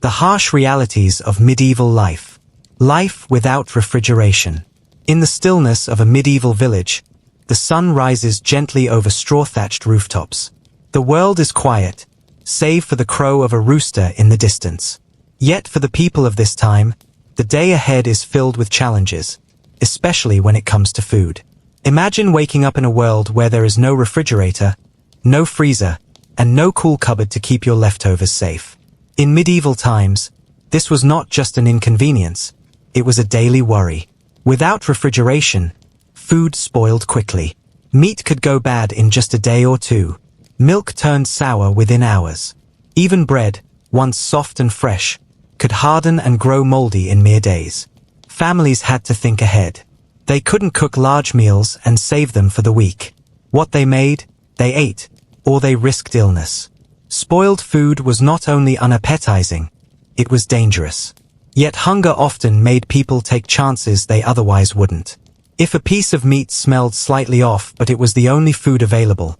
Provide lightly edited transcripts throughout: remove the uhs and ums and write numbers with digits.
The harsh realities of medieval life. Life without refrigeration. In the stillness of a medieval village, the sun rises gently over straw-thatched rooftops. The world is quiet, save for the crow of a rooster in the distance. Yet for the people of this time, the day ahead is filled with challenges, especially when it comes to food. Imagine waking up in a world where there is no refrigerator, no freezer, and no cool cupboard to keep your leftovers safe. In medieval times, this was not just an inconvenience, it was a daily worry. Without refrigeration, food spoiled quickly. Meat could go bad in just a day or two. Milk turned sour within hours. Even bread, once soft and fresh, could harden and grow moldy in mere days. Families had to think ahead. They couldn't cook large meals and save them for the week. What they made, they ate, or they risked illness. Spoiled food was not only unappetizing, it was dangerous. Yet hunger often made people take chances they otherwise wouldn't. If a piece of meat smelled slightly off but it was the only food available,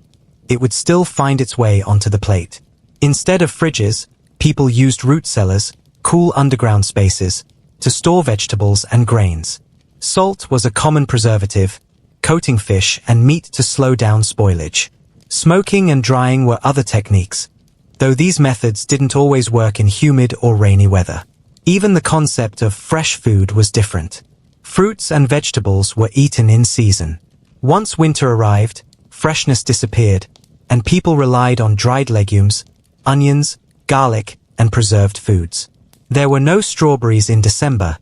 it would still find its way onto the plate. Instead of fridges, people used root cellars, cool underground spaces, to store vegetables and grains. Salt was a common preservative, coating fish and meat to slow down spoilage. Smoking and drying were other techniques, though these methods didn't always work in humid or rainy weather. Even the concept of fresh food was different. Fruits and vegetables were eaten in season. Once winter arrived, freshness disappeared, and people relied on dried legumes, onions, garlic, and preserved foods. There were no strawberries in December,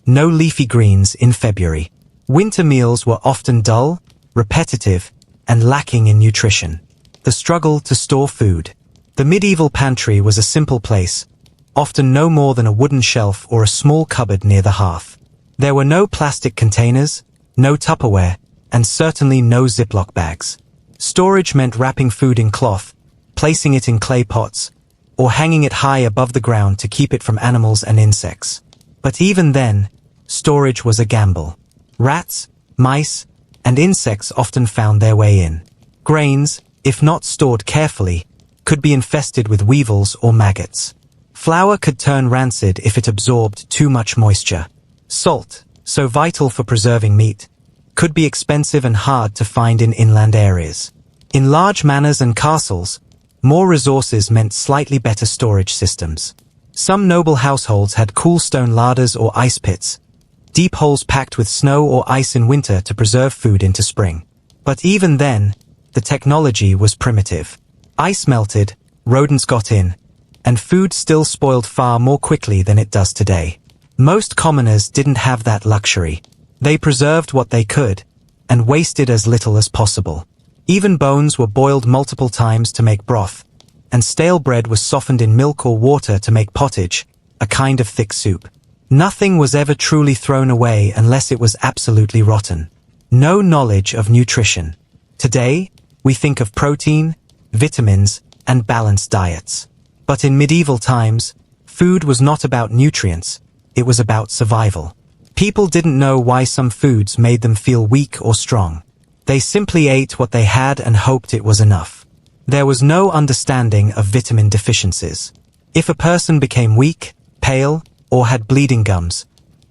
no leafy greens in February. Winter meals were often dull, repetitive, and lacking in nutrition. The struggle to store food. The medieval pantry was a simple place, often no more than a wooden shelf or a small cupboard near the hearth. There were no plastic containers, no Tupperware, and certainly no Ziploc bags. Storage meant wrapping food in cloth, placing it in clay pots, or hanging it high above the ground to keep it from animals and insects. But even then, storage was a gamble. Rats, mice, and insects often found their way in. Grains, if not stored carefully, could be infested with weevils or maggots. Flour could turn rancid if it absorbed too much moisture. Salt, so vital for preserving meat, could be expensive and hard to find in inland areas. In large manors and castles, more resources meant slightly better storage systems. Some noble households had cool stone larders or ice pits, deep holes packed with snow or ice in winter to preserve food into spring. But even then, the technology was primitive. Ice melted, rodents got in, and food still spoiled far more quickly than it does today. Most commoners didn't have that luxury. They preserved what they could, and wasted as little as possible. Even bones were boiled multiple times to make broth, and stale bread was softened in milk or water to make pottage, a kind of thick soup. Nothing was ever truly thrown away unless it was absolutely rotten. No knowledge of nutrition. Today, we think of protein, vitamins, and balanced diets. But in medieval times, food was not about nutrients, it was about survival. People didn't know why some foods made them feel weak or strong. They simply ate what they had and hoped it was enough. There was no understanding of vitamin deficiencies. If a person became weak, pale, or had bleeding gums,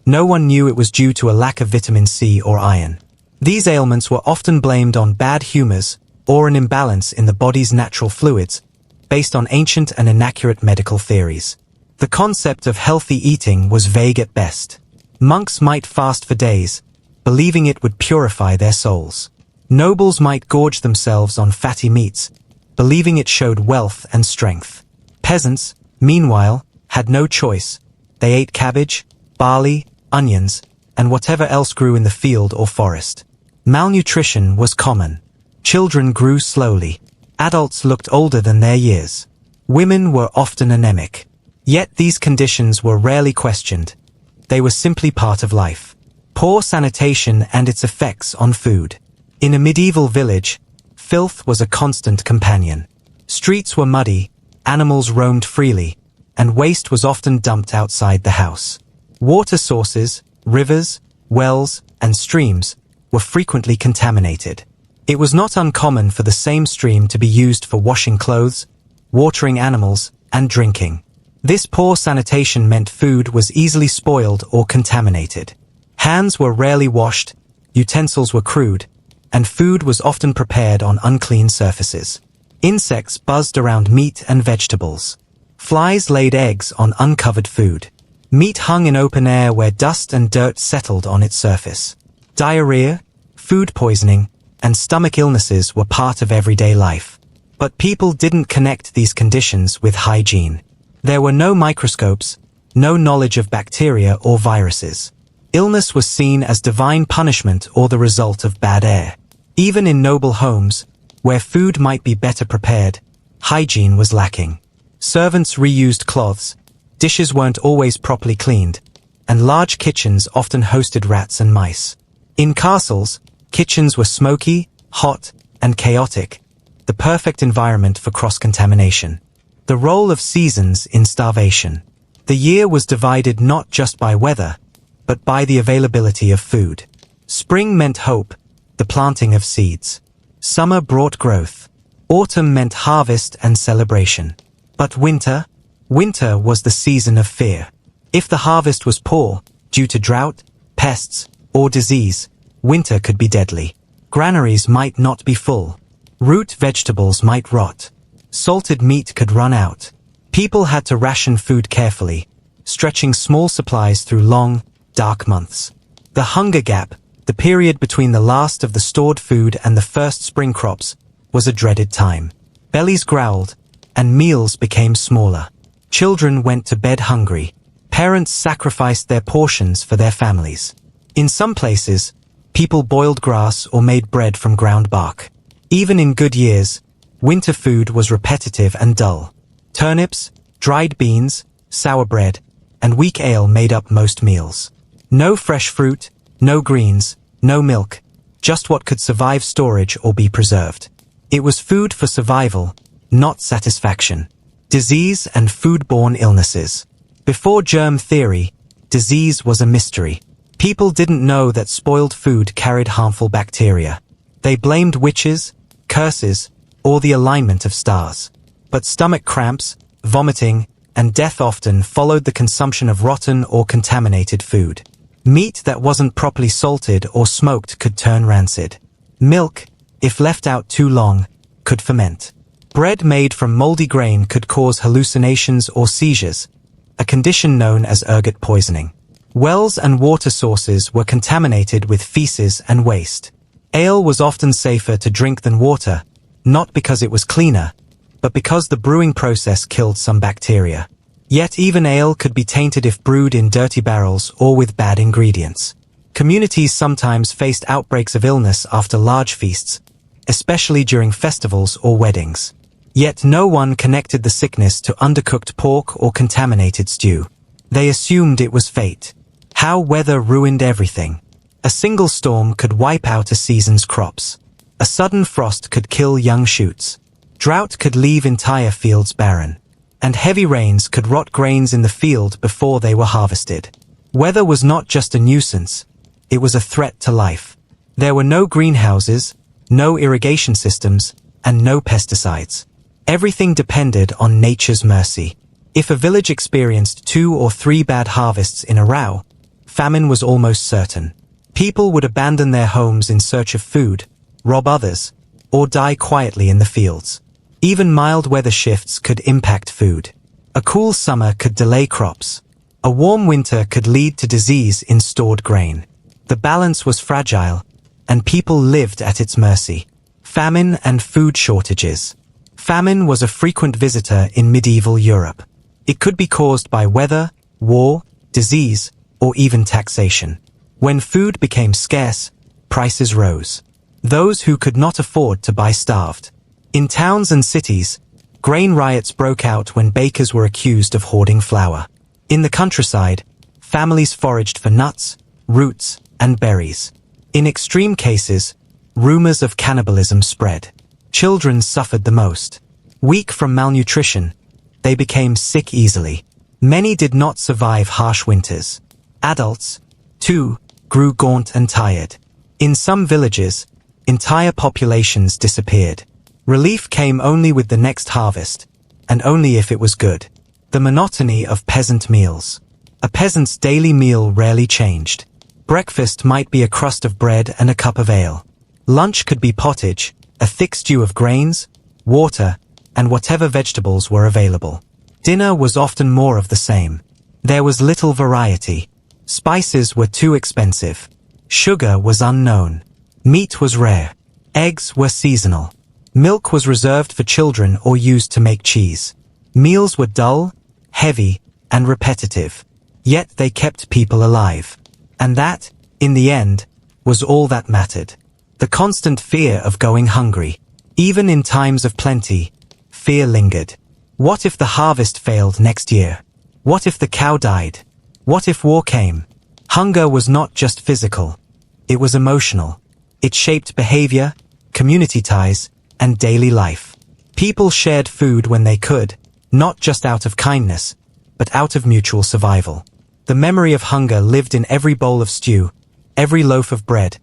no one knew it was due to a lack of vitamin C or iron. These ailments were often blamed on bad humors or an imbalance in the body's natural fluids, based on ancient and inaccurate medical theories. The concept of healthy eating was vague at best. Monks might fast for days, believing it would purify their souls. Nobles might gorge themselves on fatty meats, believing it showed wealth and strength. Peasants, meanwhile, had no choice. They ate cabbage, barley, onions, and whatever else grew in the field or forest. Malnutrition was common. Children grew slowly. Adults looked older than their years. Women were often anemic. Yet these conditions were rarely questioned. They were simply part of life. Poor sanitation and its effects on food. In a medieval village, filth was a constant companion. Streets were muddy, animals roamed freely, and waste was often dumped outside the house. Water sources, rivers, wells, and streams were frequently contaminated. It was not uncommon for the same stream to be used for washing clothes, watering animals, and drinking. This poor sanitation meant food was easily spoiled or contaminated. Hands were rarely washed, utensils were crude, and food was often prepared on unclean surfaces. Insects buzzed around meat and vegetables. Flies laid eggs on uncovered food. Meat hung in open air where dust and dirt settled on its surface. Diarrhea, food poisoning, and stomach illnesses were part of everyday life. But people didn't connect these conditions with hygiene. There were no microscopes, no knowledge of bacteria or viruses. Illness was seen as divine punishment or the result of bad air. Even in noble homes, where food might be better prepared, hygiene was lacking. Servants reused cloths, dishes weren't always properly cleaned, and large kitchens often hosted rats and mice. In castles, kitchens were smoky, hot, and chaotic, the perfect environment for cross-contamination. The role of seasons in starvation. The year was divided not just by weather, but by the availability of food. Spring meant hope, the planting of seeds. Summer brought growth. Autumn meant harvest and celebration. But winter was the season of fear. If the harvest was poor, due to drought, pests, or disease, winter could be deadly. Granaries might not be full. Root vegetables might rot. Salted meat could run out. People had to ration food carefully, stretching small supplies through long, dark months. The hunger gap, the period between the last of the stored food and the first spring crops, was a dreaded time. Bellies growled, and meals became smaller. Children went to bed hungry. Parents sacrificed their portions for their families. In some places, people boiled grass or made bread from ground bark. Even in good years, winter food was repetitive and dull. Turnips, dried beans, sour bread, and weak ale made up most meals. No fresh fruit, no greens, no milk, just what could survive storage or be preserved. It was food for survival, not satisfaction. Disease and foodborne illnesses. Before germ theory, disease was a mystery. People didn't know that spoiled food carried harmful bacteria. They blamed witches, curses, or the alignment of stars. But stomach cramps, vomiting, and death often followed the consumption of rotten or contaminated food. Meat that wasn't properly salted or smoked could turn rancid. Milk, if left out too long, could ferment. Bread made from moldy grain could cause hallucinations or seizures, a condition known as ergot poisoning. Wells and water sources were contaminated with feces and waste. Ale was often safer to drink than water, not because it was cleaner, but because the brewing process killed some bacteria. Yet even ale could be tainted if brewed in dirty barrels or with bad ingredients. Communities sometimes faced outbreaks of illness after large feasts, especially during festivals or weddings. Yet no one connected the sickness to undercooked pork or contaminated stew. They assumed it was fate. How weather ruined everything. A single storm could wipe out a season's crops. A sudden frost could kill young shoots. Drought could leave entire fields barren. And heavy rains could rot grains in the field before they were harvested. Weather was not just a nuisance, it was a threat to life. There were no greenhouses, no irrigation systems, and no pesticides. Everything depended on nature's mercy. If a village experienced 2 or 3 bad harvests in a row, famine was almost certain. People would abandon their homes in search of food, rob others, or die quietly in the fields. Even mild weather shifts could impact food. A cool summer could delay crops. A warm winter could lead to disease in stored grain. The balance was fragile, and people lived at its mercy. Famine and food shortages. Famine was a frequent visitor in medieval Europe. It could be caused by weather, war, disease, or even taxation. When food became scarce, prices rose. Those who could not afford to buy starved. In towns and cities, grain riots broke out when bakers were accused of hoarding flour. In the countryside, families foraged for nuts, roots, and berries. In extreme cases, rumors of cannibalism spread. Children suffered the most. Weak from malnutrition, they became sick easily. Many did not survive harsh winters. Adults, too, grew gaunt and tired. In some villages, entire populations disappeared. Relief came only with the next harvest, and only if it was good. The monotony of peasant meals. A peasant's daily meal rarely changed. Breakfast might be a crust of bread and a cup of ale. Lunch could be pottage, a thick stew of grains, water, and whatever vegetables were available. Dinner was often more of the same. There was little variety. Spices were too expensive. Sugar was unknown. Meat was rare. Eggs were seasonal. Milk was reserved for children or used to make cheese. Meals were dull, heavy, and repetitive. Yet they kept people alive. And that, in the end, was all that mattered. The constant fear of going hungry. Even in times of plenty, fear lingered. What if the harvest failed next year? What if the cow died? What if war came? Hunger was not just physical. It was emotional. It shaped behavior, community ties, and daily life. People shared food when they could, not just out of kindness, but out of mutual survival. The memory of hunger lived in every bowl of stew, every loaf of bread,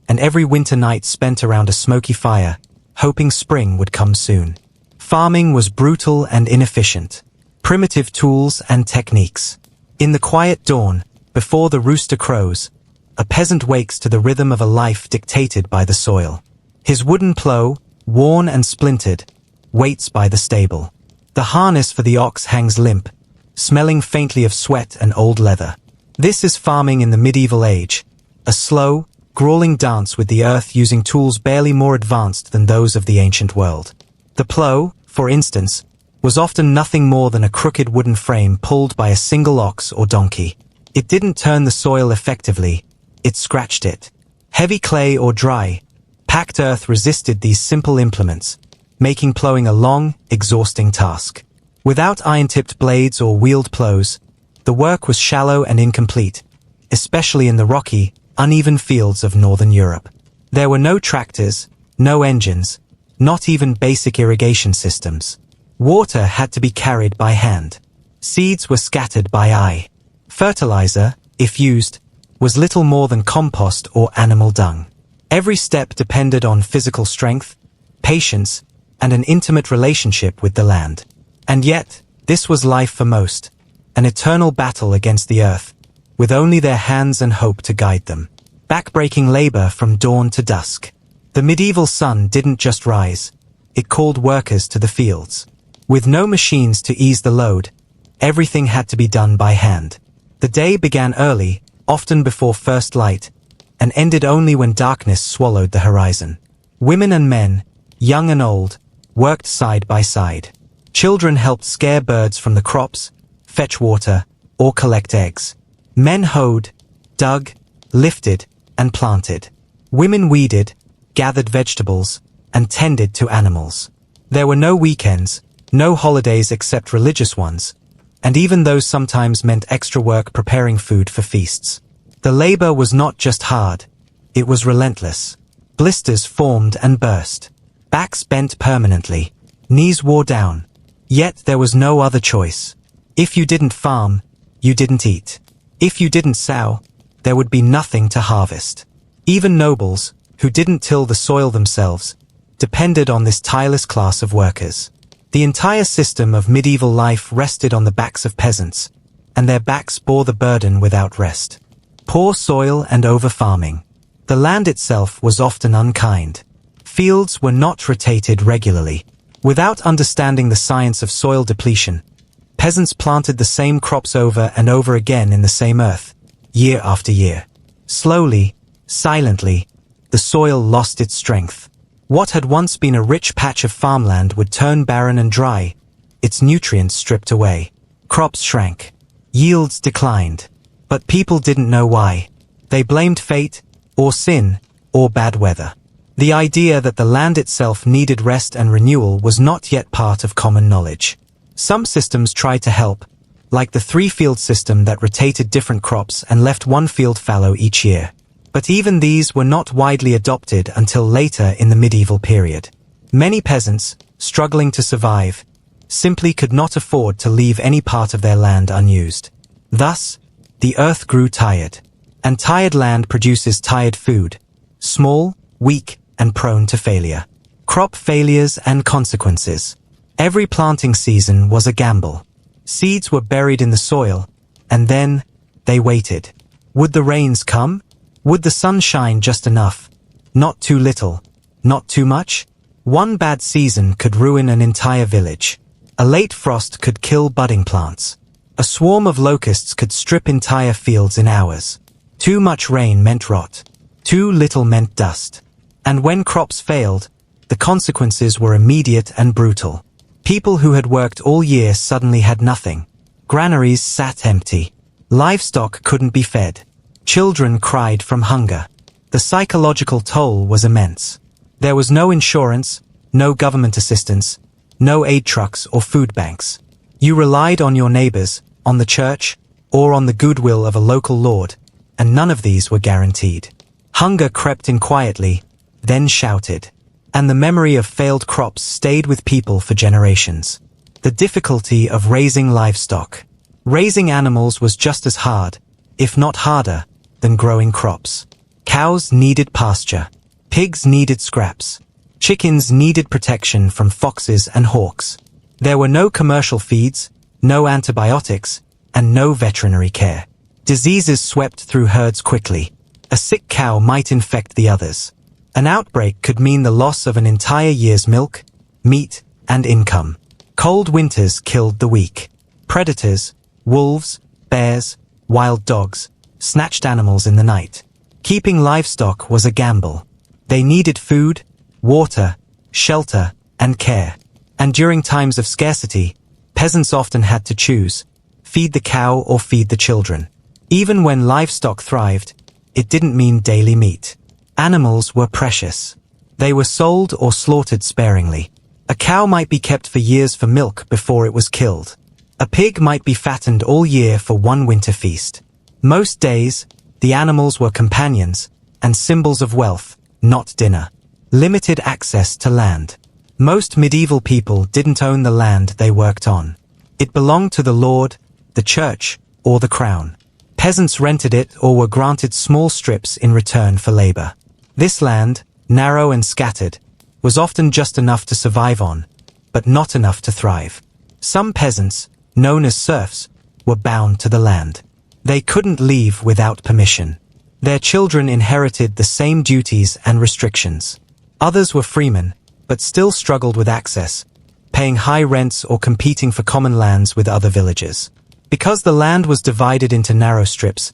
and every winter night spent around a smoky fire, hoping spring would come soon. Farming was brutal and inefficient. Primitive tools and techniques. In the quiet dawn, before the rooster crows, a peasant wakes to the rhythm of a life dictated by the soil. His wooden plough, worn and splintered, waits by the stable. The harness for the ox hangs limp, smelling faintly of sweat and old leather. This is farming in the medieval age, a slow, grueling dance with the earth using tools barely more advanced than those of the ancient world. The plough, for instance, was often nothing more than a crooked wooden frame pulled by a single ox or donkey. It didn't turn the soil effectively, it scratched it. Heavy clay or dry, packed earth resisted these simple implements, making ploughing a long, exhausting task. Without iron-tipped blades or wheeled ploughs, the work was shallow and incomplete, especially in the rocky, uneven fields of northern Europe. There were no tractors, no engines, not even basic irrigation systems. Water had to be carried by hand. Seeds were scattered by eye. Fertilizer, if used, was little more than compost or animal dung. Every step depended on physical strength, patience, and an intimate relationship with the land. And yet, this was life for most, an eternal battle against the earth, with only their hands and hope to guide them. Backbreaking labor from dawn to dusk. The medieval sun didn't just rise, it called workers to the fields. With no machines to ease the load, everything had to be done by hand. The day began early, often before first light, and ended only when darkness swallowed the horizon. Women and men, young and old, worked side by side. Children helped scare birds from the crops, fetch water, or collect eggs. Men hoed, dug, lifted, and planted. Women weeded, gathered vegetables, and tended to animals. There were no weekends, no holidays except religious ones, and even those sometimes meant extra work preparing food for feasts. The labor was not just hard, it was relentless. Blisters formed and burst. Backs bent permanently. Knees wore down. Yet there was no other choice. If you didn't farm, you didn't eat. If you didn't sow, there would be nothing to harvest. Even nobles, who didn't till the soil themselves, depended on this tireless class of workers. The entire system of medieval life rested on the backs of peasants, and their backs bore the burden without rest. Poor soil and over-farming. The land itself was often unkind. Fields were not rotated regularly. Without understanding the science of soil depletion, peasants planted the same crops over and over again in the same earth, year after year. Slowly, silently, the soil lost its strength. What had once been a rich patch of farmland would turn barren and dry, its nutrients stripped away. Crops shrank. Yields declined. But people didn't know why. They blamed fate, or sin, or bad weather. The idea that the land itself needed rest and renewal was not yet part of common knowledge. Some systems tried to help, like the three-field system that rotated different crops and left one field fallow each year. But even these were not widely adopted until later in the medieval period. Many peasants, struggling to survive, simply could not afford to leave any part of their land unused. Thus, the earth grew tired. And tired land produces tired food, small, weak, and prone to failure. Crop failures and consequences. Every planting season was a gamble. Seeds were buried in the soil, and then they waited. Would the rains come? Would the sun shine just enough? Not too little, not too much? One bad season could ruin an entire village. A late frost could kill budding plants. A swarm of locusts could strip entire fields in hours. Too much rain meant rot. Too little meant dust. And when crops failed, the consequences were immediate and brutal. People who had worked all year suddenly had nothing. Granaries sat empty. Livestock couldn't be fed. Children cried from hunger. The psychological toll was immense. There was no insurance, no government assistance, no aid trucks or food banks. You relied on your neighbors, on the church, or on the goodwill of a local lord, and none of these were guaranteed. Hunger crept in quietly, then shouted. And the memory of failed crops stayed with people for generations. The difficulty of raising livestock. Raising animals was just as hard, if not harder, than growing crops. Cows needed pasture. Pigs needed scraps. Chickens needed protection from foxes and hawks. There were no commercial feeds, no antibiotics, and no veterinary care. Diseases swept through herds quickly. A sick cow might infect the others. An outbreak could mean the loss of an entire year's milk, meat, and income. Cold winters killed the weak. Predators, wolves, bears, wild dogs, snatched animals in the night. Keeping livestock was a gamble. They needed food, water, shelter, and care. And during times of scarcity, peasants often had to choose, feed the cow or feed the children. Even when livestock thrived, it didn't mean daily meat. Animals were precious. They were sold or slaughtered sparingly. A cow might be kept for years for milk before it was killed. A pig might be fattened all year for one winter feast. Most days, the animals were companions and symbols of wealth, not dinner. Limited access to land. Most medieval people didn't own the land they worked on. It belonged to the lord, the church, or the crown. Peasants rented it or were granted small strips in return for labor. This land, narrow and scattered, was often just enough to survive on, but not enough to thrive. Some peasants, known as serfs, were bound to the land. They couldn't leave without permission. Their children inherited the same duties and restrictions. Others were freemen, but still struggled with access, paying high rents or competing for common lands with other villagers. Because the land was divided into narrow strips,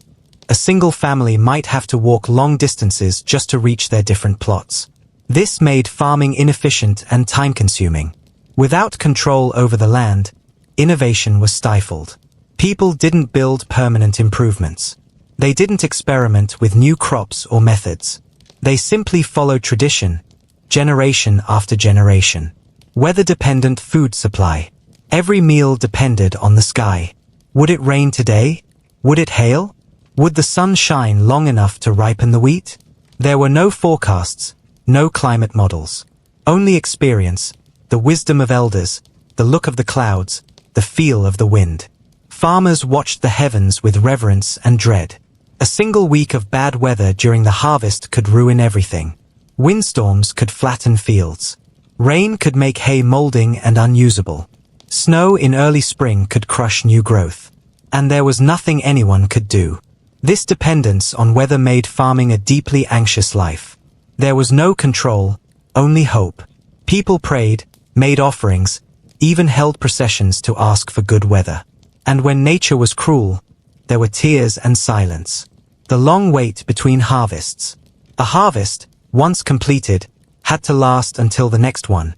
a single family might have to walk long distances just to reach their different plots. This made farming inefficient and time-consuming. Without control over the land, innovation was stifled. People didn't build permanent improvements. They didn't experiment with new crops or methods. They simply followed tradition, generation after generation. Weather-dependent food supply. Every meal depended on the sky. Would it rain today? Would it hail? Would the sun shine long enough to ripen the wheat? There were no forecasts, no climate models. Only experience, the wisdom of elders, the look of the clouds, the feel of the wind. Farmers watched the heavens with reverence and dread. A single week of bad weather during the harvest could ruin everything. Windstorms could flatten fields. Rain could make hay molding and unusable. Snow in early spring could crush new growth. And there was nothing anyone could do. This dependence on weather made farming a deeply anxious life. There was no control, only hope. People prayed, made offerings, even held processions to ask for good weather. And when nature was cruel, there were tears and silence. The long wait between harvests. A harvest, once completed, had to last until the next one,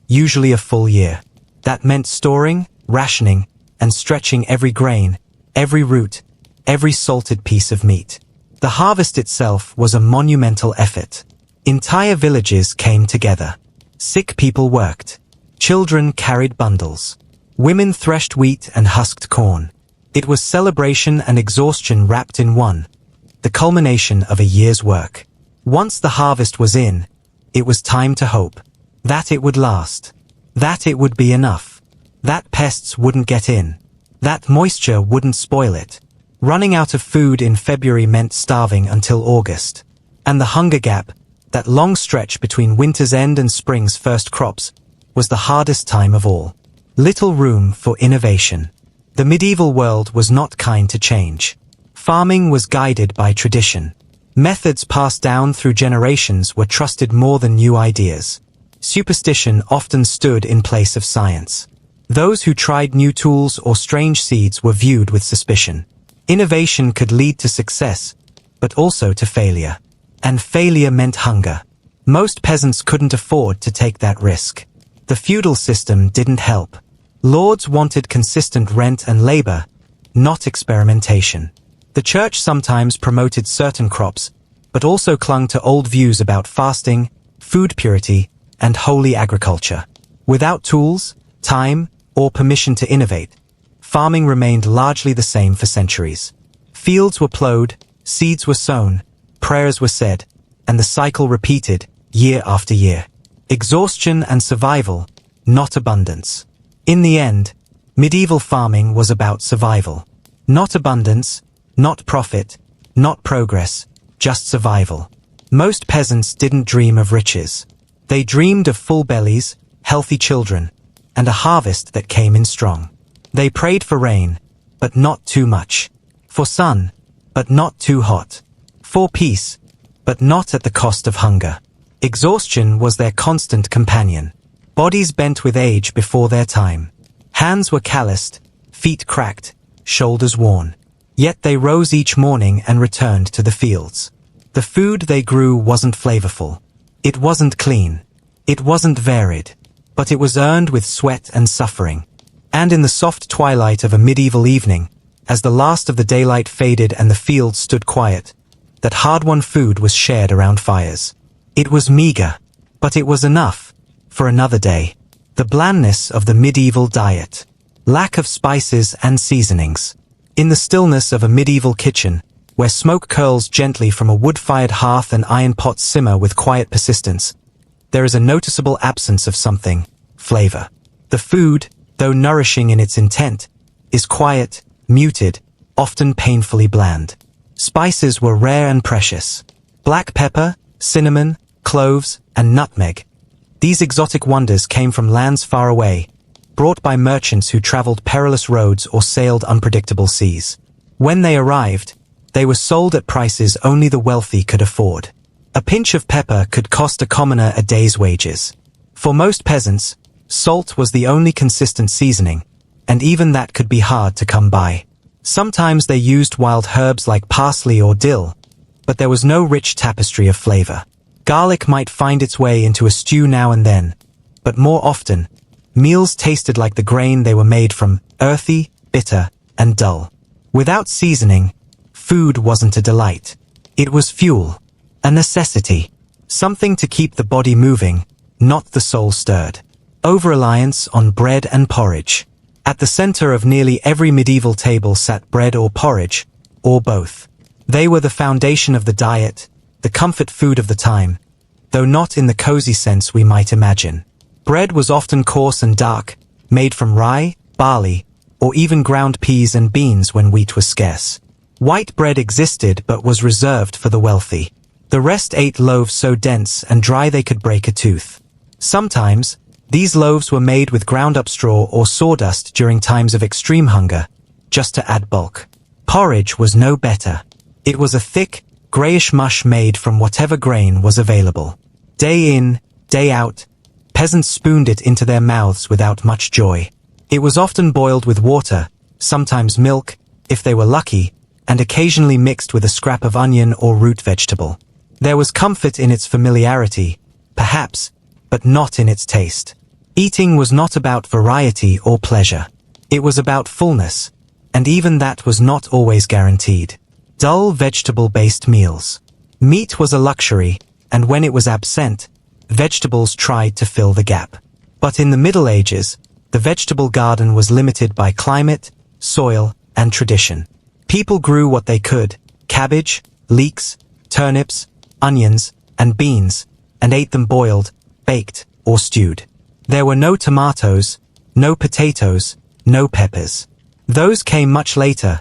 usually a full year. That meant storing, rationing, and stretching every grain, every root, every salted piece of meat. The harvest itself was a monumental effort. Entire villages came together. Sick people worked. Children carried bundles. Women threshed wheat and husked corn. It was celebration and exhaustion wrapped in one, the culmination of a year's work. Once the harvest was in, it was time to hope. That it would last. That it would be enough. That pests wouldn't get in. That moisture wouldn't spoil it. Running out of food in February meant starving until August. And the hunger gap, that long stretch between winter's end and spring's first crops, was the hardest time of all. Little room for innovation. The medieval world was not kind to change. Farming was guided by tradition. Methods passed down through generations were trusted more than new ideas. Superstition often stood in place of science. Those who tried new tools or strange seeds were viewed with suspicion. Innovation could lead to success, but also to failure. And failure meant hunger. Most peasants couldn't afford to take that risk. The feudal system didn't help. Lords wanted consistent rent and labor, not experimentation. The church sometimes promoted certain crops, but also clung to old views about fasting, food purity, and holy agriculture. Without tools, time, or permission to innovate, farming remained largely the same for centuries. Fields were plowed, seeds were sown, prayers were said, and the cycle repeated, year after year. Exhaustion and survival, not abundance. In the end, medieval farming was about survival. Not abundance, not profit, not progress, just survival. Most peasants didn't dream of riches. They dreamed of full bellies, healthy children, and a harvest that came in strong. They prayed for rain, but not too much. For sun, but not too hot. For peace, but not at the cost of hunger. Exhaustion was their constant companion. Bodies bent with age before their time. Hands were calloused, feet cracked, shoulders worn. Yet they rose each morning and returned to the fields. The food they grew wasn't flavorful. It wasn't clean. It wasn't varied. But it was earned with sweat and suffering. And in the soft twilight of a medieval evening, as the last of the daylight faded and the fields stood quiet, that hard-won food was shared around fires. It was meager, but it was enough for another day. The blandness of the medieval diet. Lack of spices and seasonings. In the stillness of a medieval kitchen, where smoke curls gently from a wood-fired hearth and iron pots simmer with quiet persistence, there is a noticeable absence of something, flavor. The food, though nourishing in its intent, is quiet, muted, often painfully bland. Spices were rare and precious. Black pepper, cinnamon, cloves, and nutmeg. These exotic wonders came from lands far away, brought by merchants who traveled perilous roads or sailed unpredictable seas. When they arrived, they were sold at prices only the wealthy could afford. A pinch of pepper could cost a commoner a day's wages. For most peasants, salt was the only consistent seasoning, and even that could be hard to come by. Sometimes they used wild herbs like parsley or dill, but there was no rich tapestry of flavor. Garlic might find its way into a stew now and then, but more often, meals tasted like the grain they were made from, earthy, bitter, and dull. Without seasoning, food wasn't a delight. It was fuel, a necessity, something to keep the body moving, not the soul stirred. Over-reliance on bread and porridge. At the center of nearly every medieval table sat bread or porridge, or both. They were the foundation of the diet, the comfort food of the time, though not in the cozy sense we might imagine. Bread was often coarse and dark, made from rye, barley, or even ground peas and beans when wheat was scarce. White bread existed but was reserved for the wealthy. The rest ate loaves so dense and dry they could break a tooth. Sometimes, these loaves were made with ground-up straw or sawdust during times of extreme hunger, just to add bulk. Porridge was no better. It was a thick, grayish mush made from whatever grain was available. Day in, day out, peasants spooned it into their mouths without much joy. It was often boiled with water, sometimes milk, if they were lucky, and occasionally mixed with a scrap of onion or root vegetable. There was comfort in its familiarity, perhaps, but not in its taste. Eating was not about variety or pleasure. It was about fullness, and even that was not always guaranteed. Dull vegetable-based meals. Meat was a luxury, and when it was absent, vegetables tried to fill the gap. But in the Middle Ages, the vegetable garden was limited by climate, soil, and tradition. People grew what they could, cabbage, leeks, turnips, onions, and beans, and ate them boiled, baked, or stewed. There were no tomatoes, no potatoes, no peppers. Those came much later,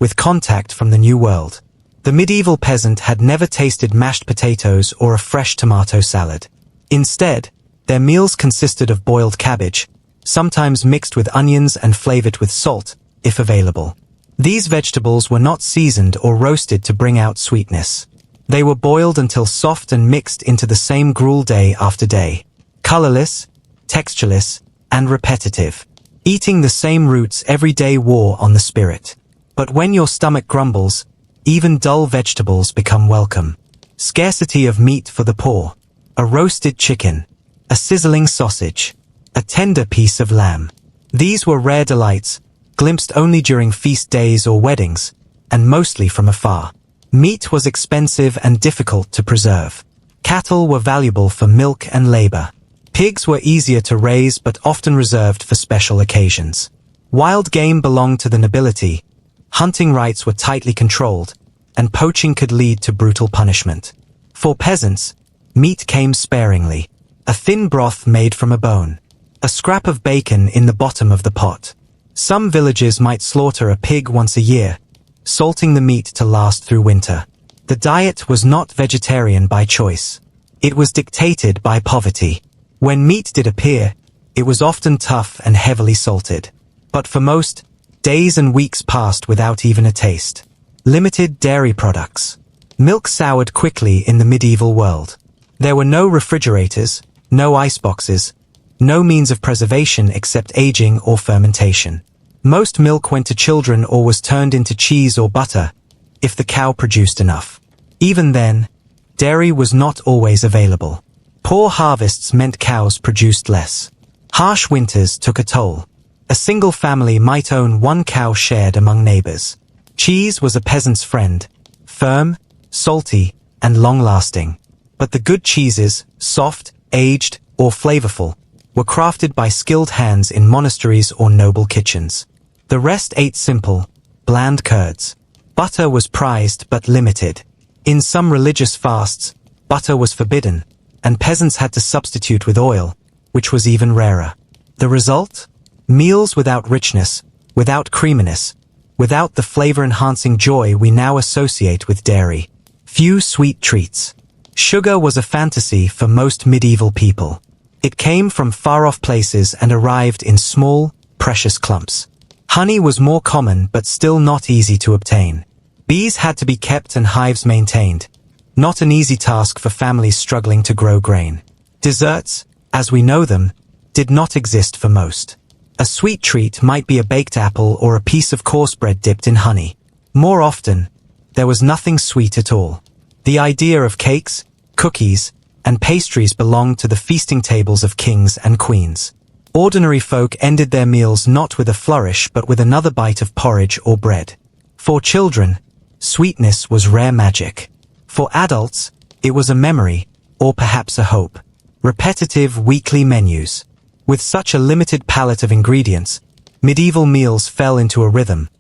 with contact from the New World. The medieval peasant had never tasted mashed potatoes or a fresh tomato salad. Instead, their meals consisted of boiled cabbage, sometimes mixed with onions and flavored with salt, if available. These vegetables were not seasoned or roasted to bring out sweetness. They were boiled until soft and mixed into the same gruel day after day. Colorless, textureless, and repetitive. Eating the same roots every day wore on the spirit. But when your stomach grumbles, even dull vegetables become welcome. Scarcity of meat for the poor. A roasted chicken. A sizzling sausage. A tender piece of lamb. These were rare delights, glimpsed only during feast days or weddings, and mostly from afar. Meat was expensive and difficult to preserve. Cattle were valuable for milk and labor. Pigs were easier to raise but often reserved for special occasions. Wild game belonged to the nobility. Hunting rights were tightly controlled, and poaching could lead to brutal punishment. For peasants, meat came sparingly. A thin broth made from a bone. A scrap of bacon in the bottom of the pot. Some villages might slaughter a pig once a year, salting the meat to last through winter. The diet was not vegetarian by choice. It was dictated by poverty. When meat did appear, it was often tough and heavily salted. But for most, days and weeks passed without even a taste. Limited dairy products. Milk soured quickly in the medieval world. There were no refrigerators, no iceboxes, no means of preservation except aging or fermentation. Most milk went to children or was turned into cheese or butter, if the cow produced enough. Even then, dairy was not always available. Poor harvests meant cows produced less. Harsh winters took a toll. A single family might own one cow shared among neighbors. Cheese was a peasant's friend, firm, salty, and long-lasting. But the good cheeses, soft, aged, or flavorful, were crafted by skilled hands in monasteries or noble kitchens. The rest ate simple, bland curds. Butter was prized but limited. In some religious fasts, butter was forbidden, and peasants had to substitute with oil, which was even rarer. The result? Meals without richness, without creaminess, without the flavor-enhancing joy we now associate with dairy. Few sweet treats. Sugar was a fantasy for most medieval people. It came from far-off places and arrived in small, precious clumps. Honey was more common but still not easy to obtain. Bees had to be kept and hives maintained. Not an easy task for families struggling to grow grain. Desserts, as we know them, did not exist for most. A sweet treat might be a baked apple or a piece of coarse bread dipped in honey. More often, there was nothing sweet at all. The idea of cakes, cookies, and pastries belonged to the feasting tables of kings and queens. Ordinary folk ended their meals not with a flourish but with another bite of porridge or bread. For children, sweetness was rare magic. For adults, it was a memory, or perhaps a hope. Repetitive weekly menus. With such a limited palette of ingredients, medieval meals fell into a rhythm,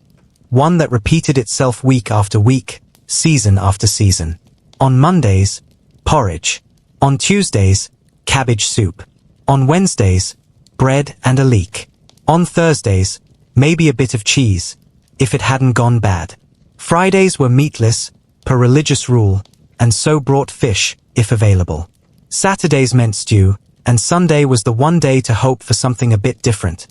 one that repeated itself week after week, season after season. On Mondays, porridge. On Tuesdays, cabbage soup. On Wednesdays, bread and a leek. On Thursdays, maybe a bit of cheese, if it hadn't gone bad. Fridays were meatless, per religious rule, and so brought fish, if available. Saturdays meant stew, and Sunday was the one day to hope for something a bit different.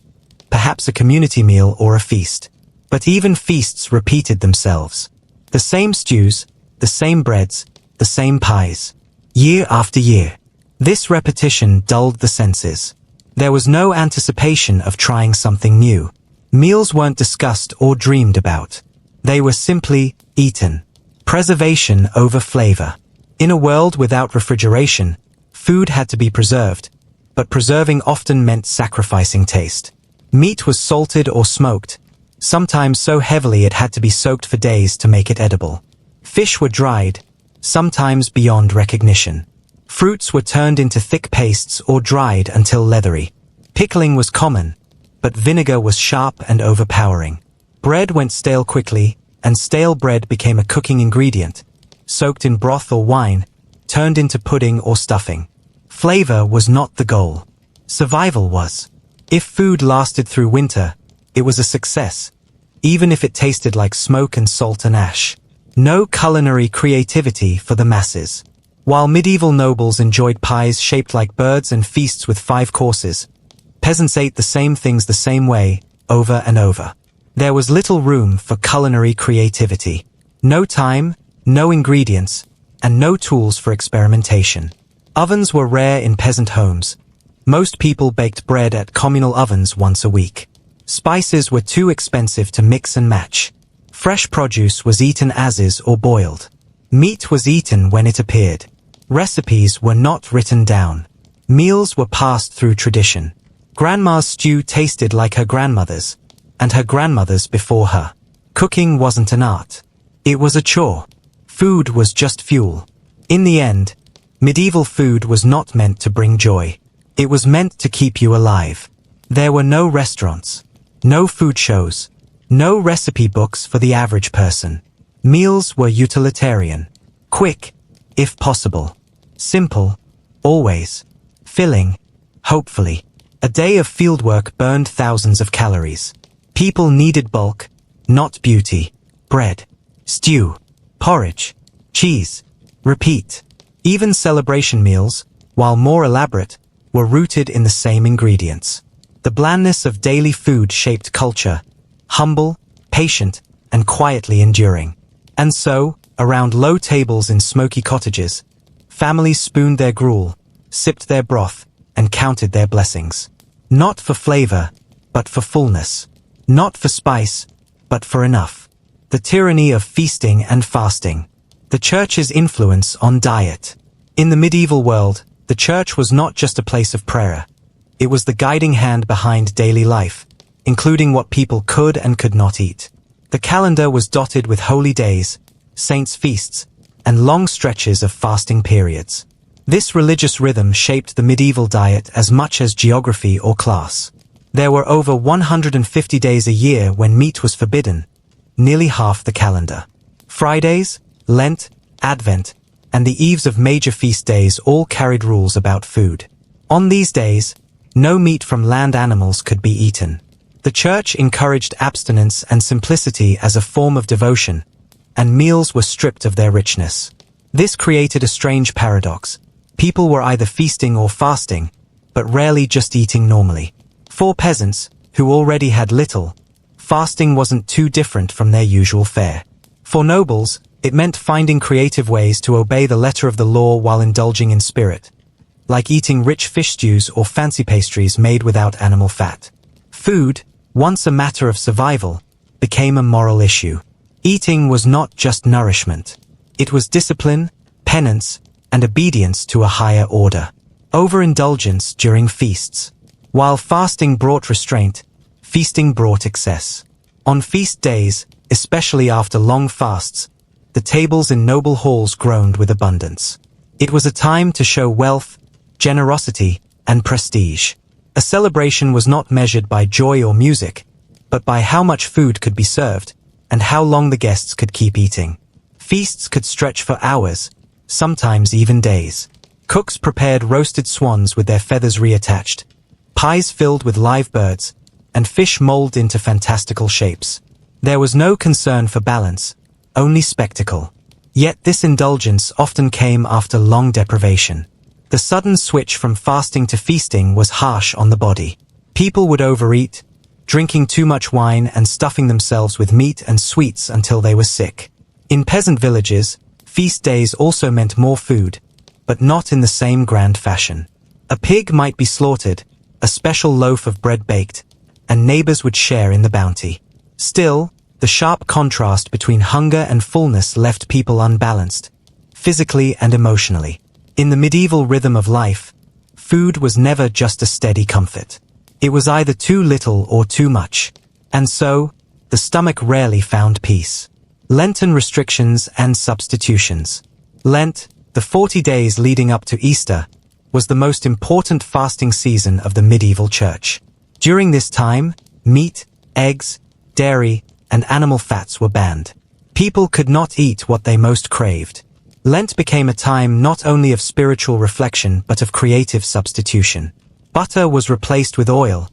Perhaps a community meal or a feast. But even feasts repeated themselves. The same stews, the same breads, the same pies. Year after year. This repetition dulled the senses. There was no anticipation of trying something new. Meals weren't discussed or dreamed about. They were simply eaten. Preservation over flavor. In a world without refrigeration, food had to be preserved, but preserving often meant sacrificing taste. Meat was salted or smoked, sometimes so heavily it had to be soaked for days to make it edible. Fish were dried, sometimes beyond recognition. Fruits were turned into thick pastes or dried until leathery. Pickling was common, but vinegar was sharp and overpowering. Bread went stale quickly, and stale bread became a cooking ingredient, soaked in broth or wine, turned into pudding or stuffing. Flavor was not the goal. Survival was. If food lasted through winter, it was a success, even if it tasted like smoke and salt and ash. No culinary creativity for the masses. While medieval nobles enjoyed pies shaped like birds and feasts with 5 courses, peasants ate the same things the same way, over and over. There was little room for culinary creativity. No time, no ingredients, and no tools for experimentation. Ovens were rare in peasant homes. Most people baked bread at communal ovens once a week. Spices were too expensive to mix and match. Fresh produce was eaten as is or boiled. Meat was eaten when it appeared. Recipes were not written down. Meals were passed through tradition. Grandma's stew tasted like her grandmother's, and her grandmother's before her. Cooking wasn't an art. It was a chore. Food was just fuel. In the end, medieval food was not meant to bring joy. It was meant to keep you alive. There were no restaurants, no food shows, no recipe books for the average person. Meals were utilitarian. Quick, if possible. Simple, always. Filling, hopefully. A day of fieldwork burned thousands of calories. People needed bulk, not beauty. Bread, stew, porridge, cheese. Repeat. Even celebration meals, while more elaborate, were rooted in the same ingredients. The blandness of daily food shaped culture, humble, patient, and quietly enduring. And so, around low tables in smoky cottages, families spooned their gruel, sipped their broth, and counted their blessings. Not for flavor, but for fullness. Not for spice, but for enough. The tyranny of feasting and fasting. The church's influence on diet. In the medieval world, the church was not just a place of prayer. It was the guiding hand behind daily life, including what people could and could not eat. The calendar was dotted with holy days, saints' feasts, and long stretches of fasting periods. This religious rhythm shaped the medieval diet as much as geography or class. There were over 150 days a year when meat was forbidden, nearly half the calendar. Fridays, Lent, Advent, and the eves of major feast days all carried rules about food. On these days, no meat from land animals could be eaten. The church encouraged abstinence and simplicity as a form of devotion, and meals were stripped of their richness. This created a strange paradox. People were either feasting or fasting, but rarely just eating normally. For peasants, who already had little, fasting wasn't too different from their usual fare. For nobles, it meant finding creative ways to obey the letter of the law while indulging in spirit, like eating rich fish stews or fancy pastries made without animal fat. Food, once a matter of survival, became a moral issue. Eating was not just nourishment. It was discipline, penance, and obedience to a higher order. Overindulgence during feasts. While fasting brought restraint, feasting brought excess. On feast days, especially after long fasts, the tables in noble halls groaned with abundance. It was a time to show wealth, generosity, and prestige. A celebration was not measured by joy or music, but by how much food could be served, and how long the guests could keep eating. Feasts could stretch for hours, sometimes even days. Cooks prepared roasted swans with their feathers reattached, pies filled with live birds, and fish molded into fantastical shapes. There was no concern for balance, only spectacle. Yet this indulgence often came after long deprivation. The sudden switch from fasting to feasting was harsh on the body. People would overeat, drinking too much wine and stuffing themselves with meat and sweets until they were sick. In peasant villages, feast days also meant more food, but not in the same grand fashion. A pig might be slaughtered, a special loaf of bread baked, and neighbors would share in the bounty. Still, the sharp contrast between hunger and fullness left people unbalanced, physically and emotionally. In the medieval rhythm of life, food was never just a steady comfort. It was either too little or too much, and so, the stomach rarely found peace. Lenten restrictions and substitutions. Lent, the 40 days leading up to Easter, was the most important fasting season of the medieval church. During this time, meat, eggs, dairy, and animal fats were banned. People could not eat what they most craved. Lent became a time not only of spiritual reflection but of creative substitution. Butter was replaced with oil,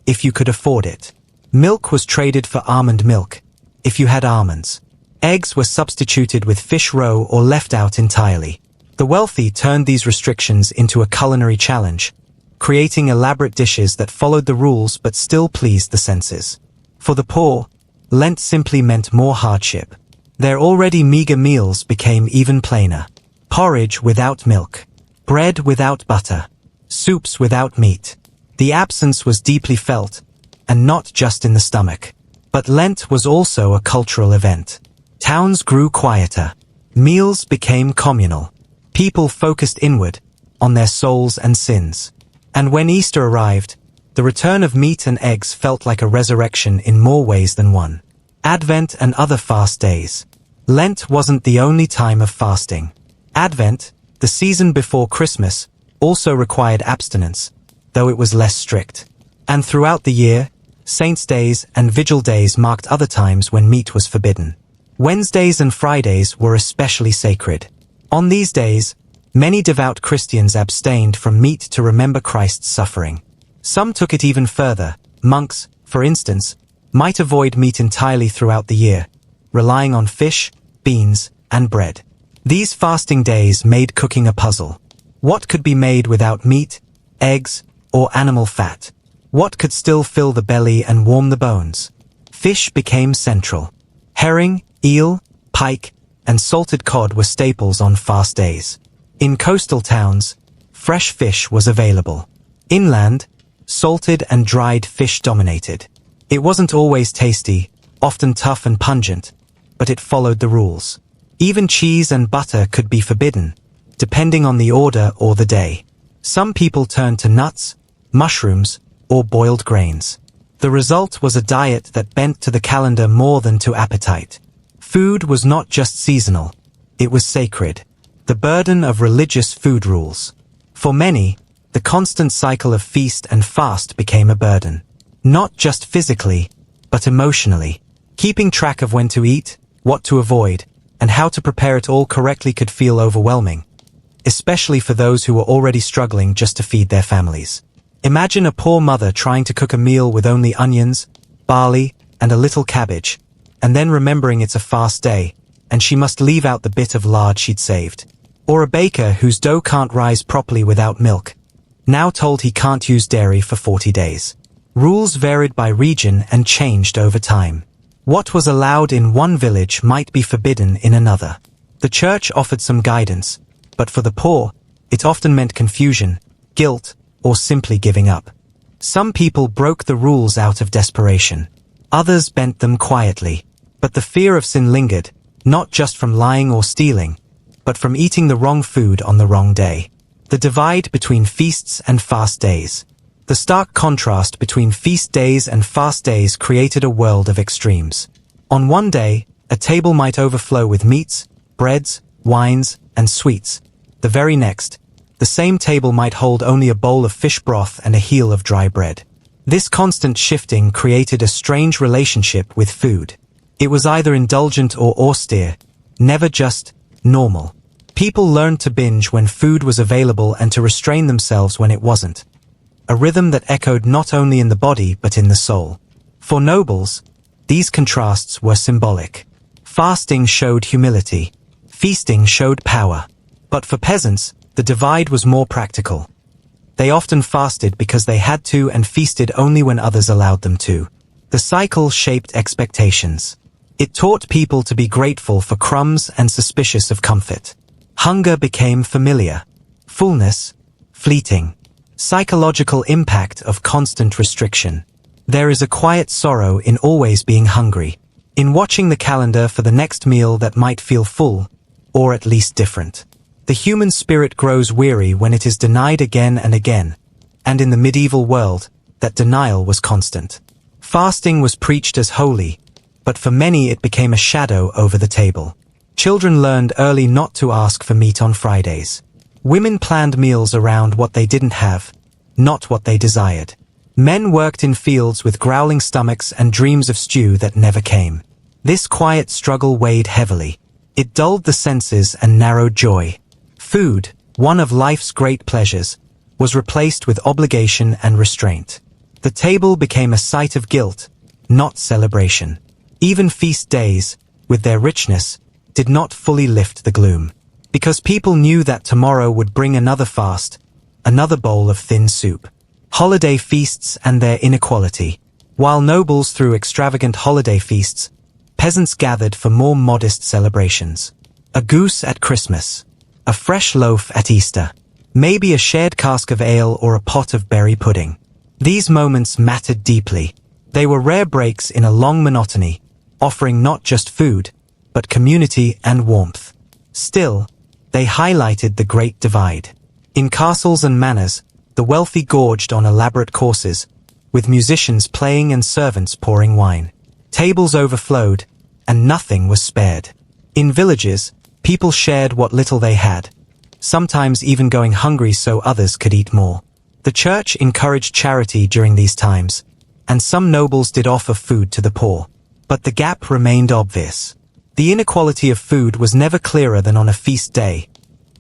if you could afford it. Milk was traded for almond milk, if you had almonds. Eggs were substituted with fish roe or left out entirely. The wealthy turned these restrictions into a culinary challenge, creating elaborate dishes that followed the rules but still pleased the senses. For the poor, Lent simply meant more hardship. Their already meager meals became even plainer. Porridge without milk. Bread without butter. Soups without meat. The absence was deeply felt, and not just in the stomach. But Lent was also a cultural event. Towns grew quieter. Meals became communal. People focused inward, on their souls and sins. And when Easter arrived, the return of meat and eggs felt like a resurrection in more ways than one. Advent and other fast days. Lent wasn't the only time of fasting. Advent, the season before Christmas, also required abstinence, though it was less strict. And throughout the year, Saints' days and Vigil days marked other times when meat was forbidden. Wednesdays and Fridays were especially sacred. On these days, many devout Christians abstained from meat to remember Christ's suffering. Some took it even further. Monks, for instance, might avoid meat entirely throughout the year, relying on fish, beans, and bread. These fasting days made cooking a puzzle. What could be made without meat, eggs, or animal fat? What could still fill the belly and warm the bones? Fish became central. Herring, eel, pike, and salted cod were staples on fast days. In coastal towns, fresh fish was available. Inland, salted and dried fish dominated. It wasn't always tasty, often tough and pungent, but it followed the rules. Even cheese and butter could be forbidden, depending on the order or the day. Some people turned to nuts, mushrooms, or boiled grains. The result was a diet that bent to the calendar more than to appetite. Food was not just seasonal, it was sacred. The burden of religious food rules. For many, the constant cycle of feast and fast became a burden. Not just physically, but emotionally. Keeping track of when to eat, what to avoid, and how to prepare it all correctly could feel overwhelming, especially for those who were already struggling just to feed their families. Imagine a poor mother trying to cook a meal with only onions, barley, and a little cabbage, and then remembering it's a fast day, and she must leave out the bit of lard she'd saved. Or a baker whose dough can't rise properly without milk, now told he can't use dairy for 40 days. Rules varied by region and changed over time. What was allowed in one village might be forbidden in another. The church offered some guidance, but for the poor, it often meant confusion, guilt, or simply giving up. Some people broke the rules out of desperation. Others bent them quietly. But the fear of sin lingered, not just from lying or stealing, but from eating the wrong food on the wrong day. The divide between feasts and fast days. The stark contrast between feast days and fast days created a world of extremes. On one day, a table might overflow with meats, breads, wines, and sweets. The very next, the same table might hold only a bowl of fish broth and a heel of dry bread. This constant shifting created a strange relationship with food. It was either indulgent or austere, never just normal. People learned to binge when food was available and to restrain themselves when it wasn't. A rhythm that echoed not only in the body but in the soul. For nobles, these contrasts were symbolic. Fasting showed humility. Feasting showed power. But for peasants, the divide was more practical. They often fasted because they had to and feasted only when others allowed them to. The cycle shaped expectations. It taught people to be grateful for crumbs and suspicious of comfort. Hunger became familiar. Fullness, fleeting. Psychological impact of constant restriction. There is a quiet sorrow in always being hungry, in watching the calendar for the next meal that might feel full, or at least different. The human spirit grows weary when it is denied again and again, and in the medieval world, that denial was constant. Fasting was preached as holy, but for many it became a shadow over the table. Children learned early not to ask for meat on Fridays. Women planned meals around what they didn't have, not what they desired. Men worked in fields with growling stomachs and dreams of stew that never came. This quiet struggle weighed heavily. It dulled the senses and narrowed joy. Food, one of life's great pleasures, was replaced with obligation and restraint. The table became a site of guilt, not celebration. Even feast days, with their richness, did not fully lift the gloom. Because people knew that tomorrow would bring another fast, another bowl of thin soup. Holiday feasts and their inequality. While nobles threw extravagant holiday feasts, peasants gathered for more modest celebrations. A goose at Christmas, a fresh loaf at Easter, maybe a shared cask of ale or a pot of berry pudding. These moments mattered deeply. They were rare breaks in a long monotony, offering not just food, but community and warmth. Still, they highlighted the great divide. In castles and manors, the wealthy gorged on elaborate courses, with musicians playing and servants pouring wine. Tables overflowed, and nothing was spared. In villages, people shared what little they had, sometimes even going hungry so others could eat more. The church encouraged charity during these times, and some nobles did offer food to the poor. But the gap remained obvious. The inequality of food was never clearer than on a feast day,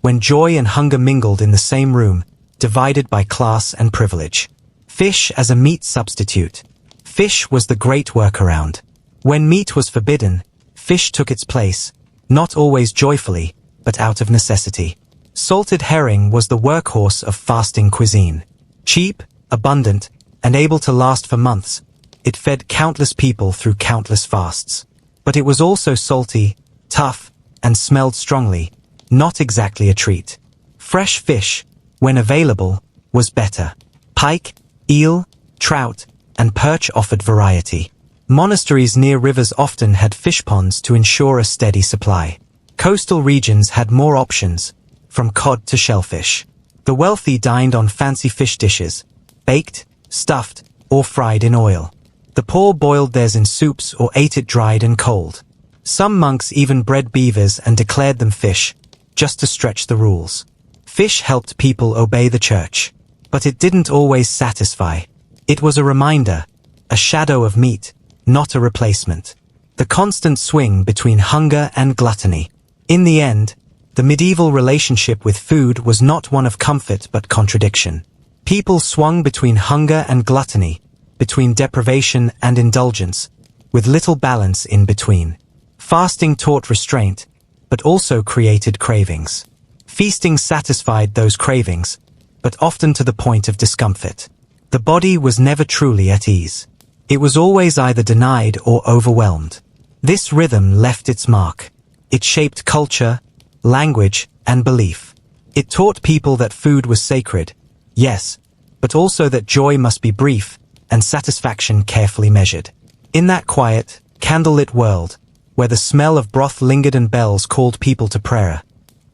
when joy and hunger mingled in the same room, divided by class and privilege. Fish as a meat substitute. Fish was the great workaround. When meat was forbidden, fish took its place, not always joyfully, but out of necessity. Salted herring was the workhorse of fasting cuisine. Cheap, abundant, and able to last for months, it fed countless people through countless fasts. But it was also salty, tough, and smelled strongly, not exactly a treat. Fresh fish, when available, was better. Pike, eel, trout, and perch offered variety. Monasteries near rivers often had fish ponds to ensure a steady supply. Coastal regions had more options, from cod to shellfish. The wealthy dined on fancy fish dishes, baked, stuffed, or fried in oil. The poor boiled theirs in soups or ate it dried and cold. Some monks even bred beavers and declared them fish, just to stretch the rules. Fish helped people obey the church. But it didn't always satisfy. It was a reminder, a shadow of meat, not a replacement. The constant swing between hunger and gluttony. In the end, the medieval relationship with food was not one of comfort but contradiction. People swung between hunger and gluttony, between deprivation and indulgence, with little balance in between. Fasting taught restraint, but also created cravings. Feasting satisfied those cravings, but often to the point of discomfort. The body was never truly at ease. It was always either denied or overwhelmed. This rhythm left its mark. It shaped culture, language, and belief. It taught people that food was sacred, yes, but also that joy must be brief and satisfaction carefully measured. In that quiet, candlelit world, where the smell of broth lingered and bells called people to prayer,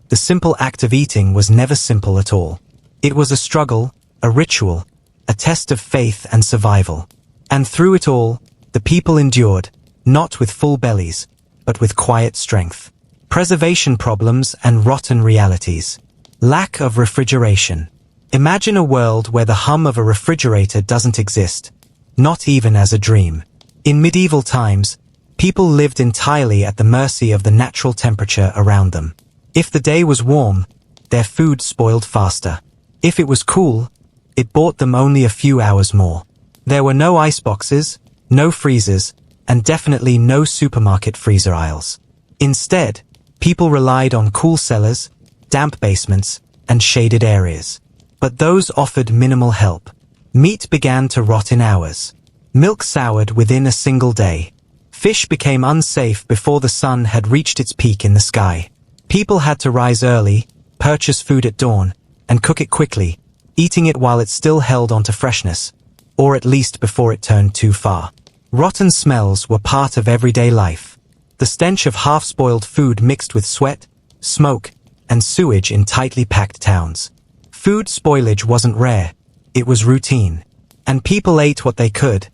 the simple act of eating was never simple at all. It was a struggle, a ritual, a test of faith and survival. And through it all, the people endured, not with full bellies, but with quiet strength. Preservation problems and rotten realities. Lack of refrigeration. Imagine a world where the hum of a refrigerator doesn't exist, not even as a dream. In medieval times, people lived entirely at the mercy of the natural temperature around them. If the day was warm, their food spoiled faster. If it was cool, it bought them only a few hours more. There were no ice boxes, no freezers, and definitely no supermarket freezer aisles. Instead, people relied on cool cellars, damp basements, and shaded areas. But those offered minimal help. Meat began to rot in hours. Milk soured within a single day. Fish became unsafe before the sun had reached its peak in the sky. People had to rise early, purchase food at dawn, and cook it quickly, eating it while it still held onto freshness, or at least before it turned too far. Rotten smells were part of everyday life. The stench of half-spoiled food mixed with sweat, smoke, and sewage in tightly packed towns. Food spoilage wasn't rare, it was routine. And people ate what they could,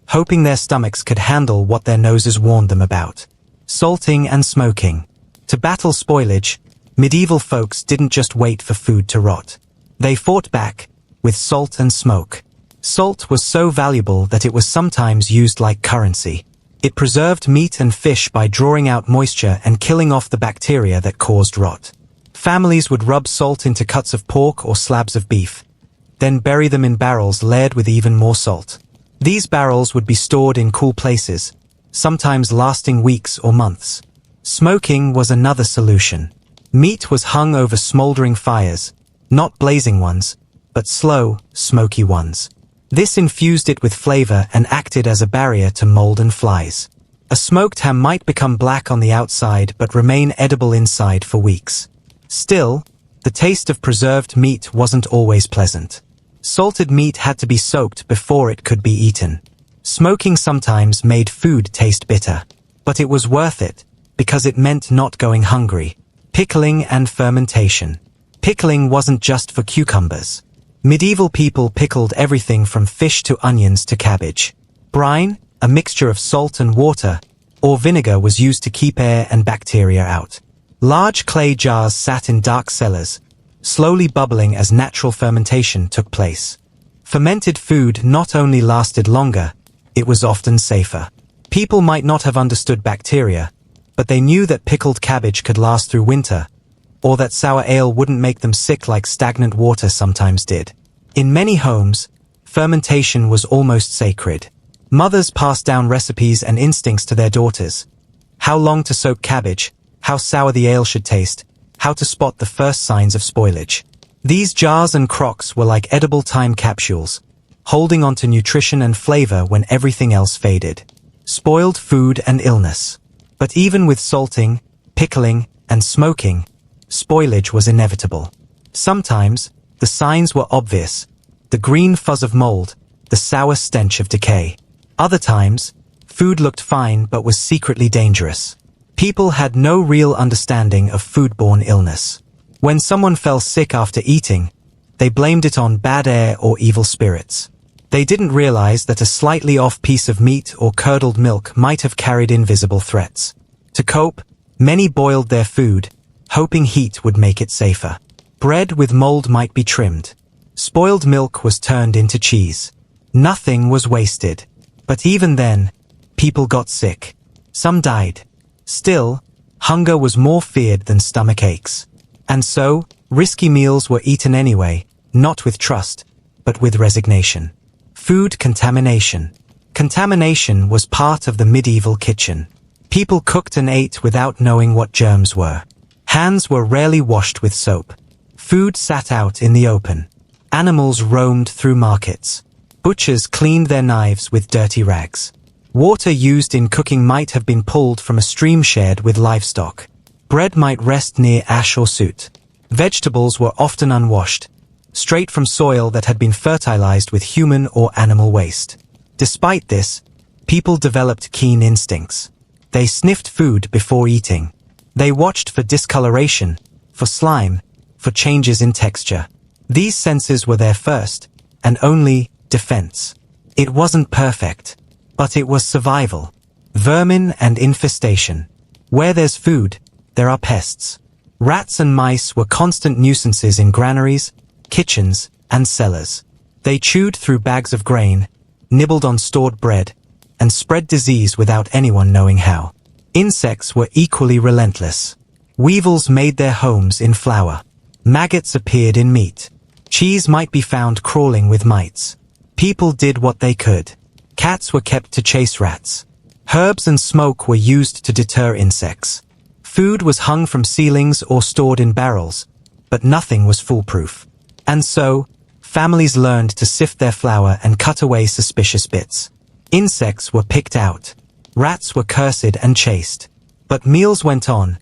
hoping their stomachs could handle what their noses warned them about. Salting and smoking. To battle spoilage, medieval folks didn't just wait for food to rot. They fought back, with salt and smoke. Salt was so valuable that it was sometimes used like currency. It preserved meat and fish by drawing out moisture and killing off the bacteria that caused rot. Families would rub salt into cuts of pork or slabs of beef, then bury them in barrels layered with even more salt. These barrels would be stored in cool places, sometimes lasting weeks or months. Smoking was another solution. Meat was hung over smoldering fires, not blazing ones, but slow, smoky ones. This infused it with flavor and acted as a barrier to mold and flies. A smoked ham might become black on the outside but remain edible inside for weeks. Still, the taste of preserved meat wasn't always pleasant. Salted meat had to be soaked before it could be eaten. Smoking sometimes made food taste bitter. But it was worth it, because it meant not going hungry. Pickling and fermentation. Pickling wasn't just for cucumbers. Medieval people pickled everything from fish to onions to cabbage. Brine, a mixture of salt and water, or vinegar was used to keep air and bacteria out. Large clay jars sat in dark cellars, slowly bubbling as natural fermentation took place. Fermented food not only lasted longer, it was often safer. People might not have understood bacteria, but they knew that pickled cabbage could last through winter, or that sour ale wouldn't make them sick like stagnant water sometimes did. In many homes, fermentation was almost sacred. Mothers passed down recipes and instincts to their daughters. How long to soak cabbage, how sour the ale should taste, how to spot the first signs of spoilage. These jars and crocks were like edible time capsules, holding on to nutrition and flavor when everything else faded. Spoiled food and illness. But even with salting, pickling, and smoking, spoilage was inevitable. Sometimes, the signs were obvious: the green fuzz of mold, the sour stench of decay. Other times, food looked fine but was secretly dangerous. People had no real understanding of foodborne illness. When someone fell sick after eating, they blamed it on bad air or evil spirits. They didn't realize that a slightly off piece of meat or curdled milk might have carried invisible threats. To cope, many boiled their food, hoping heat would make it safer. Bread with mold might be trimmed. Spoiled milk was turned into cheese. Nothing was wasted. But even then, people got sick. Some died. Still, hunger was more feared than stomach aches. And so, risky meals were eaten anyway, not with trust, but with resignation. Food contamination. Contamination was part of the medieval kitchen. People cooked and ate without knowing what germs were. Hands were rarely washed with soap. Food sat out in the open. Animals roamed through markets. Butchers cleaned their knives with dirty rags. Water used in cooking might have been pulled from a stream shared with livestock. Bread might rest near ash or soot. Vegetables were often unwashed, straight from soil that had been fertilized with human or animal waste. Despite this, people developed keen instincts. They sniffed food before eating. They watched for discoloration, for slime, for changes in texture. These senses were their first, and only, defense. It wasn't perfect, but it was survival. Vermin and infestation. Where there's food, there are pests. Rats and mice were constant nuisances in granaries, kitchens, and cellars. They chewed through bags of grain, nibbled on stored bread, and spread disease without anyone knowing how. Insects were equally relentless. Weevils made their homes in flour. Maggots appeared in meat. Cheese might be found crawling with mites. People did what they could. Cats were kept to chase rats. Herbs and smoke were used to deter insects. Food was hung from ceilings or stored in barrels, but nothing was foolproof. And so, families learned to sift their flour and cut away suspicious bits. Insects were picked out. Rats were cursed and chased. But meals went on,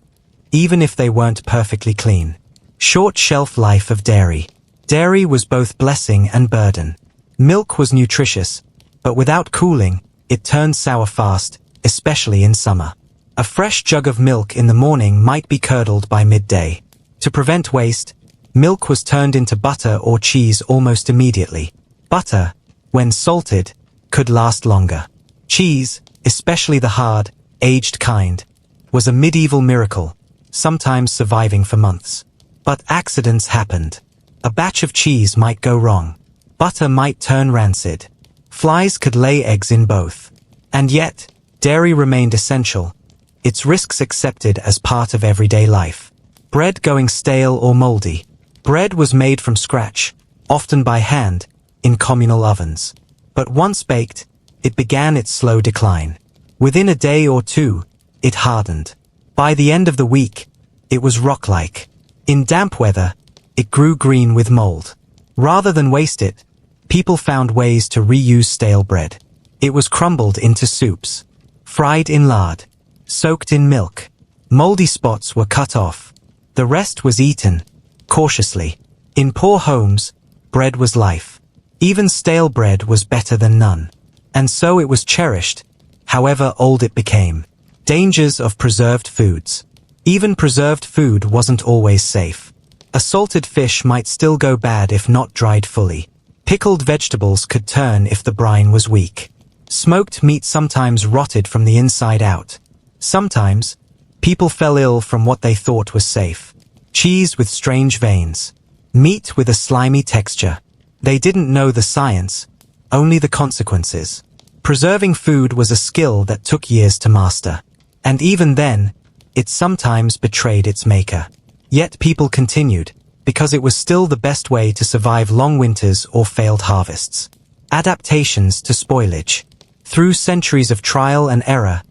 even if they weren't perfectly clean. Short shelf life of dairy. Dairy was both blessing and burden. Milk was nutritious, but without cooling, it turned sour fast, especially in summer. A fresh jug of milk in the morning might be curdled by midday. To prevent waste, milk was turned into butter or cheese almost immediately. Butter, when salted, could last longer. Cheese, especially the hard, aged kind, was a medieval miracle, sometimes surviving for months. But accidents happened. A batch of cheese might go wrong. Butter might turn rancid. Flies could lay eggs in both. And yet, dairy remained essential, its risks accepted as part of everyday life. Bread going stale or moldy. Bread was made from scratch, often by hand, in communal ovens. But once baked, it began its slow decline. Within a day or two, it hardened. By the end of the week, it was rock-like. In damp weather, it grew green with mold. Rather than waste it, people found ways to reuse stale bread. It was crumbled into soups, fried in lard, soaked in milk. Moldy spots were cut off. The rest was eaten, cautiously. In poor homes, bread was life. Even stale bread was better than none. And so it was cherished, however old it became. Dangers of preserved foods. Even preserved food wasn't always safe. A salted fish might still go bad if not dried fully. Pickled vegetables could turn if the brine was weak. Smoked meat sometimes rotted from the inside out. Sometimes, people fell ill from what they thought was safe. Cheese with strange veins. Meat with a slimy texture. They didn't know the science, only the consequences. Preserving food was a skill that took years to master. And even then, it sometimes betrayed its maker. Yet people continued, because it was still the best way to survive long winters or failed harvests. Adaptations to spoilage. Through centuries of trial and error,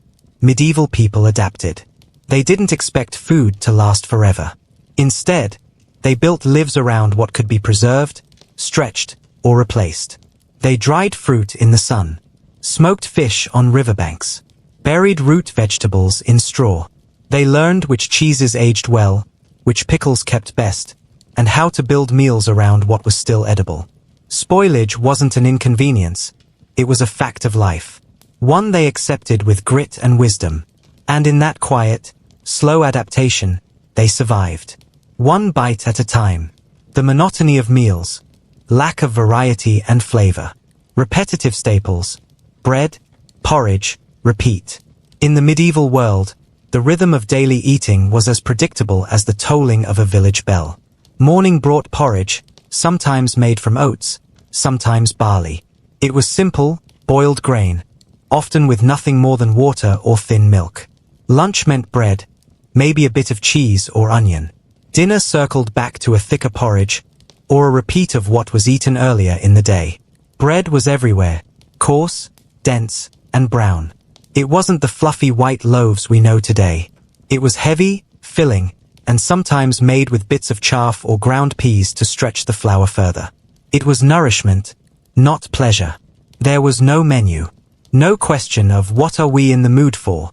medieval people adapted. They didn't expect food to last forever. Instead, they built lives around what could be preserved, stretched, or replaced. They dried fruit in the sun, smoked fish on riverbanks, buried root vegetables in straw. They learned which cheeses aged well, which pickles kept best, and how to build meals around what was still edible. Spoilage wasn't an inconvenience, it was a fact of life. One they accepted with grit and wisdom. And in that quiet, slow adaptation, they survived. One bite at a time. The monotony of meals. Lack of variety and flavor. Repetitive staples. Bread, porridge, repeat. In the medieval world, the rhythm of daily eating was as predictable as the tolling of a village bell. Morning brought porridge, sometimes made from oats, sometimes barley. It was simple, boiled grain, often with nothing more than water or thin milk. Lunch meant bread, maybe a bit of cheese or onion. Dinner circled back to a thicker porridge, or a repeat of what was eaten earlier in the day. Bread was everywhere, coarse, dense, and brown. It wasn't the fluffy white loaves we know today. It was heavy, filling, and sometimes made with bits of chaff or ground peas to stretch the flour further. It was nourishment, not pleasure. There was no menu. No question of what are we in the mood for.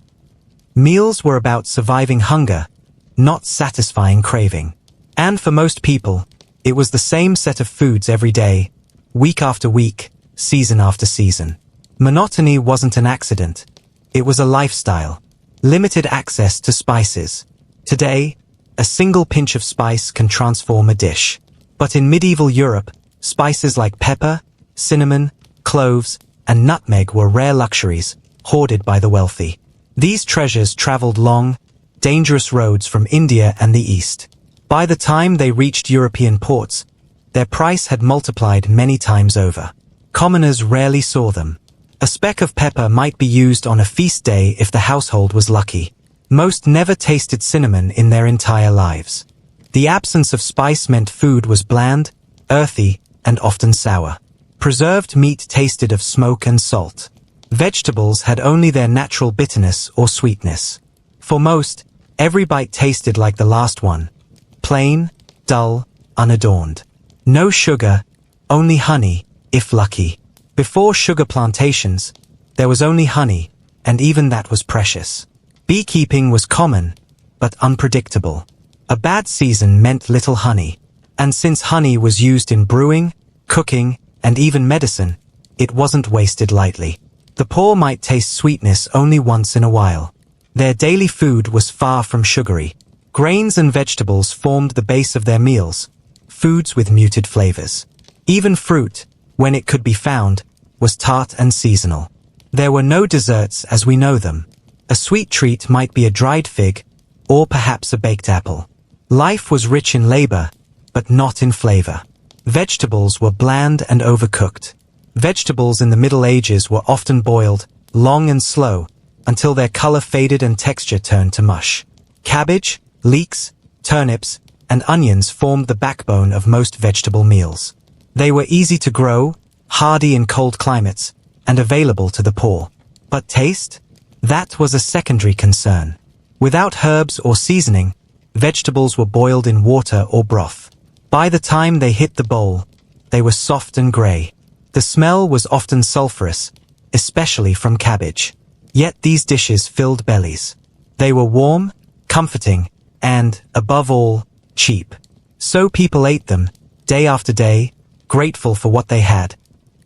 Meals were about surviving hunger, not satisfying craving. And for most people, it was the same set of foods every day, week after week, season after season. Monotony wasn't an accident. It was a lifestyle. Limited access to spices. Today, a single pinch of spice can transform a dish. But in medieval Europe, spices like pepper, cinnamon, cloves, and nutmeg were rare luxuries, hoarded by the wealthy. These treasures traveled long, dangerous roads from India and the East. By the time they reached European ports, their price had multiplied many times over. Commoners rarely saw them. A speck of pepper might be used on a feast day if the household was lucky. Most never tasted cinnamon in their entire lives. The absence of spice meant food was bland, earthy, and often sour. Preserved meat tasted of smoke and salt. Vegetables had only their natural bitterness or sweetness. For most, every bite tasted like the last one. Plain, dull, unadorned. No sugar, only honey, if lucky. Before sugar plantations, there was only honey, and even that was precious. Beekeeping was common, but unpredictable. A bad season meant little honey. And since honey was used in brewing, cooking, and even medicine, it wasn't wasted lightly. The poor might taste sweetness only once in a while. Their daily food was far from sugary. Grains and vegetables formed the base of their meals, foods with muted flavors. Even fruit, when it could be found, was tart and seasonal. There were no desserts as we know them. A sweet treat might be a dried fig, or perhaps a baked apple. Life was rich in labor, but not in flavor. Vegetables were bland and overcooked. Vegetables in the Middle Ages were often boiled, long and slow, until their color faded and texture turned to mush. Cabbage, leeks, turnips, and onions formed the backbone of most vegetable meals. They were easy to grow, hardy in cold climates, and available to the poor. But taste? That was a secondary concern. Without herbs or seasoning, vegetables were boiled in water or broth. By the time they hit the bowl, they were soft and gray. The smell was often sulphurous, especially from cabbage. Yet these dishes filled bellies. They were warm, comforting, and, above all, cheap. So people ate them, day after day, grateful for what they had,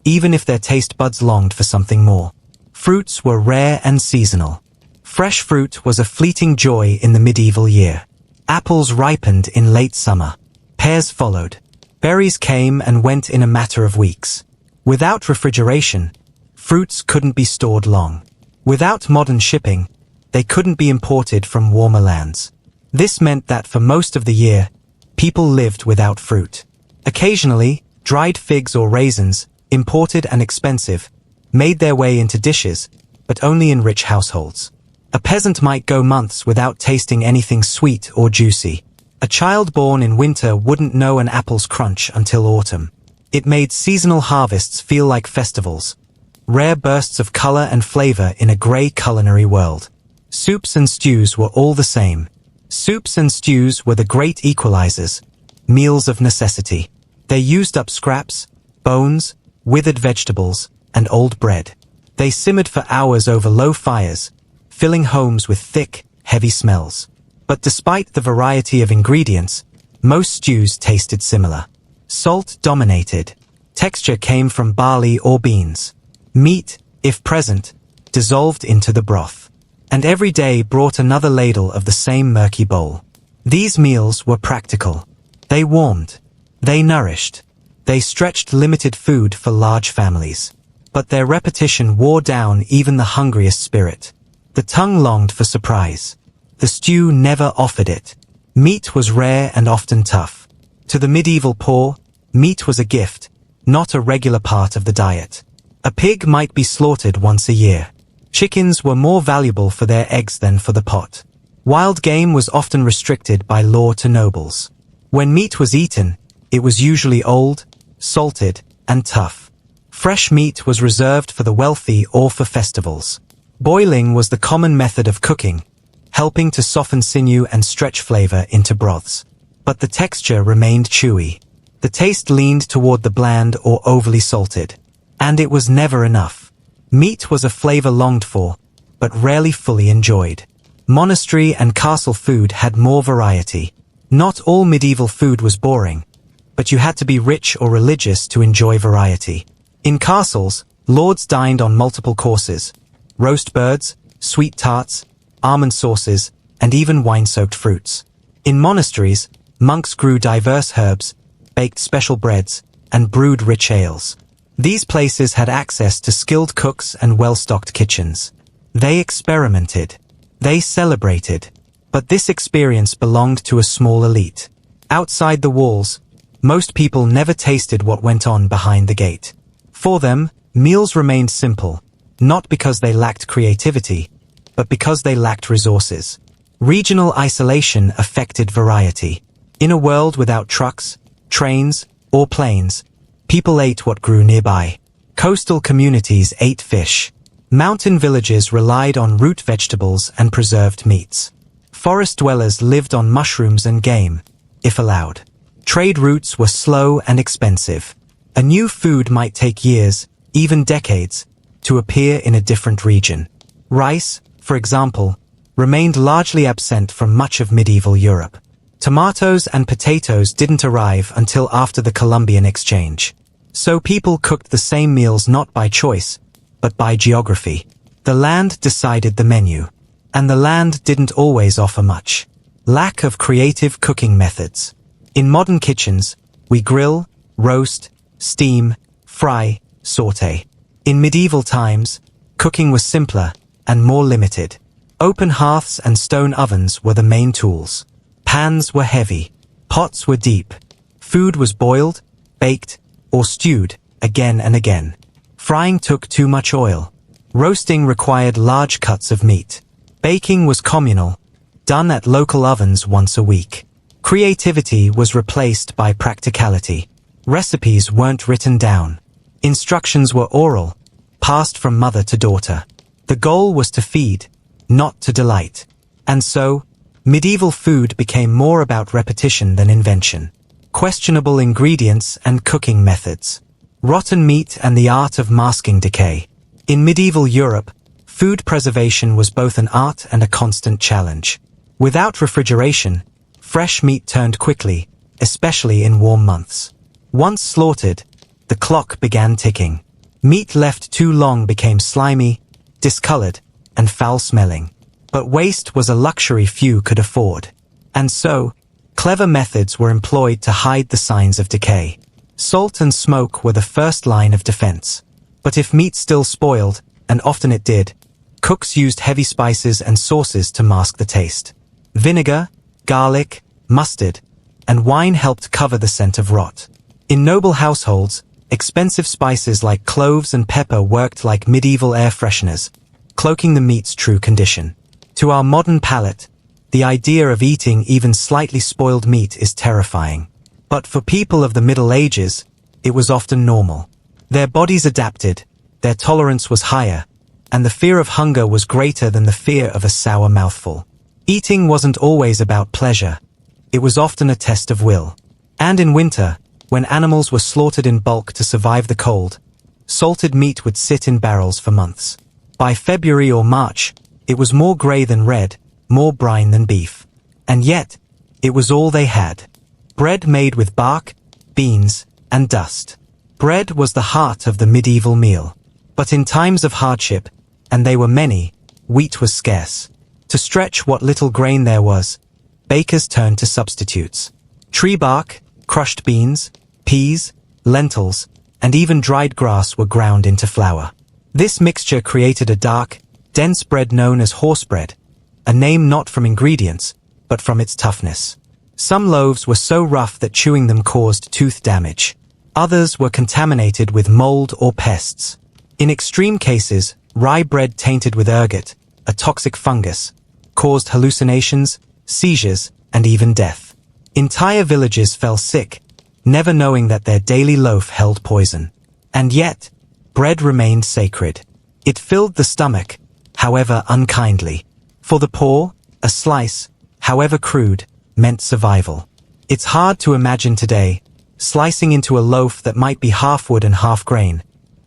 even if their taste buds longed for something more. Fruits were rare and seasonal. Fresh fruit was a fleeting joy in the medieval year. Apples ripened in late summer. Pears followed. Berries came and went in a matter of weeks. Without refrigeration, fruits couldn't be stored long. Without modern shipping, they couldn't be imported from warmer lands. This meant that for most of the year, people lived without fruit. Occasionally, dried figs or raisins, imported and expensive, made their way into dishes, but only in rich households. A peasant might go months without tasting anything sweet or juicy. A child born in winter wouldn't know an apple's crunch until autumn. It made seasonal harvests feel like festivals, rare bursts of color and flavor in a gray culinary world. Soups and stews were all the same. Soups and stews were the great equalizers, meals of necessity. They used up scraps, bones, withered vegetables, and old bread. They simmered for hours over low fires, filling homes with thick, heavy smells. But despite the variety of ingredients, most stews tasted similar. Salt dominated. Texture came from barley or beans. Meat, if present, dissolved into the broth. And every day brought another ladle of the same murky bowl. These meals were practical. They warmed. They nourished. They stretched limited food for large families. But their repetition wore down even the hungriest spirit. The tongue longed for surprise. The stew never offered it. Meat was rare and often tough. To the medieval poor, meat was a gift, not a regular part of the diet. A pig might be slaughtered once a year. Chickens were more valuable for their eggs than for the pot. Wild game was often restricted by law to nobles. When meat was eaten, it was usually old, salted, and tough. Fresh meat was reserved for the wealthy or for festivals. Boiling was the common method of cooking, helping to soften sinew and stretch flavor into broths. But the texture remained chewy. The taste leaned toward the bland or overly salted. And it was never enough. Meat was a flavor longed for, but rarely fully enjoyed. Monastery and castle food had more variety. Not all medieval food was boring, but you had to be rich or religious to enjoy variety. In castles, lords dined on multiple courses: roast birds, sweet tarts, almond sauces, and even wine-soaked fruits. In monasteries, monks grew diverse herbs, baked special breads, and brewed rich ales. These places had access to skilled cooks and well-stocked kitchens. They experimented. They celebrated. But this experience belonged to a small elite. Outside the walls, most people never tasted what went on behind the gate. For them, meals remained simple, not because they lacked creativity, but because they lacked resources. Regional isolation affected variety. In a world without trucks, trains, or planes, people ate what grew nearby. Coastal communities ate fish. Mountain villages relied on root vegetables and preserved meats. Forest dwellers lived on mushrooms and game, if allowed. Trade routes were slow and expensive. A new food might take years, even decades, to appear in a different region. Rice, for example, remained largely absent from much of medieval Europe. Tomatoes and potatoes didn't arrive until after the Columbian Exchange. So people cooked the same meals not by choice, but by geography. The land decided the menu. And the land didn't always offer much. Lack of creative cooking methods. In modern kitchens, we grill, roast, steam, fry, saute. In medieval times, cooking was simpler and more limited. Open hearths and stone ovens were the main tools. Pans were heavy. Pots were deep. Food was boiled, baked, or stewed again and again. Frying took too much oil. Roasting required large cuts of meat. Baking was communal, done at local ovens once a week. Creativity was replaced by practicality. Recipes weren't written down. Instructions were oral, passed from mother to daughter. The goal was to feed, not to delight. And so, medieval food became more about repetition than invention. Questionable ingredients and cooking methods. Rotten meat and the art of masking decay. In medieval Europe, food preservation was both an art and a constant challenge. Without refrigeration, fresh meat turned quickly, especially in warm months. Once slaughtered, the clock began ticking. Meat left too long became slimy, discolored, and foul-smelling. But waste was a luxury few could afford. And so, clever methods were employed to hide the signs of decay. Salt and smoke were the first line of defense. But if meat still spoiled, and often it did, cooks used heavy spices and sauces to mask the taste. Vinegar, garlic, mustard, and wine helped cover the scent of rot. In noble households, expensive spices like cloves and pepper worked like medieval air fresheners, cloaking the meat's true condition. To our modern palate, the idea of eating even slightly spoiled meat is terrifying. But for people of the Middle Ages, it was often normal. Their bodies adapted, their tolerance was higher, and the fear of hunger was greater than the fear of a sour mouthful. Eating wasn't always about pleasure. It was often a test of will. And in winter, when animals were slaughtered in bulk to survive the cold, salted meat would sit in barrels for months. By February or March, it was more grey than red, more brine than beef. And yet, it was all they had. Bread made with bark, beans, and dust. Bread was the heart of the medieval meal. But in times of hardship, and they were many, wheat was scarce. To stretch what little grain there was, bakers turned to substitutes. Tree bark, crushed beans, peas, lentils, and even dried grass were ground into flour. This mixture created a dark, dense bread known as horse bread, a name not from ingredients, but from its toughness. Some loaves were so rough that chewing them caused tooth damage. Others were contaminated with mold or pests. In extreme cases, rye bread tainted with ergot, a toxic fungus, caused hallucinations, seizures, and even death. Entire villages fell sick, never knowing that their daily loaf held poison. And yet, bread remained sacred. It filled the stomach, however unkindly. For the poor, a slice, however crude, meant survival. It's hard to imagine today, slicing into a loaf that might be half wood and half grain.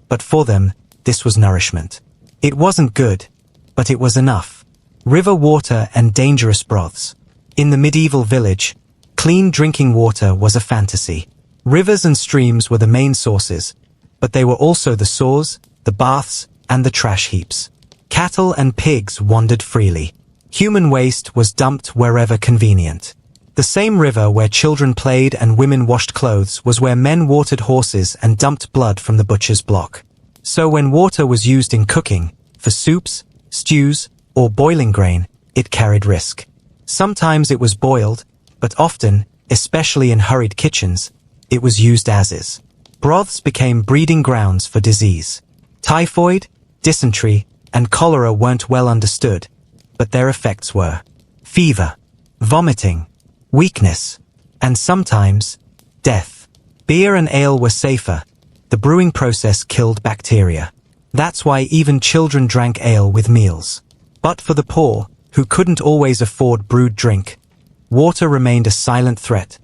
But for them, this was nourishment. It wasn't good, but it was enough. River water and dangerous broths. In the medieval village, clean drinking water was a fantasy. Rivers and streams were the main sources, but they were also the sores, the baths, and the trash heaps. Cattle and pigs wandered freely. Human waste was dumped wherever convenient. The same river where children played and women washed clothes was where men watered horses and dumped blood from the butcher's block. So when water was used in cooking, for soups, stews, or boiling grain, it carried risk. Sometimes it was boiled, but often, especially in hurried kitchens, it was used as is. Broths became breeding grounds for disease. Typhoid, dysentery, and cholera weren't well understood, but their effects were fever, vomiting, weakness, and sometimes death. Beer and ale were safer. The brewing process killed bacteria. That's why even children drank ale with meals. But for the poor, who couldn't always afford brewed drink, water remained a silent threat,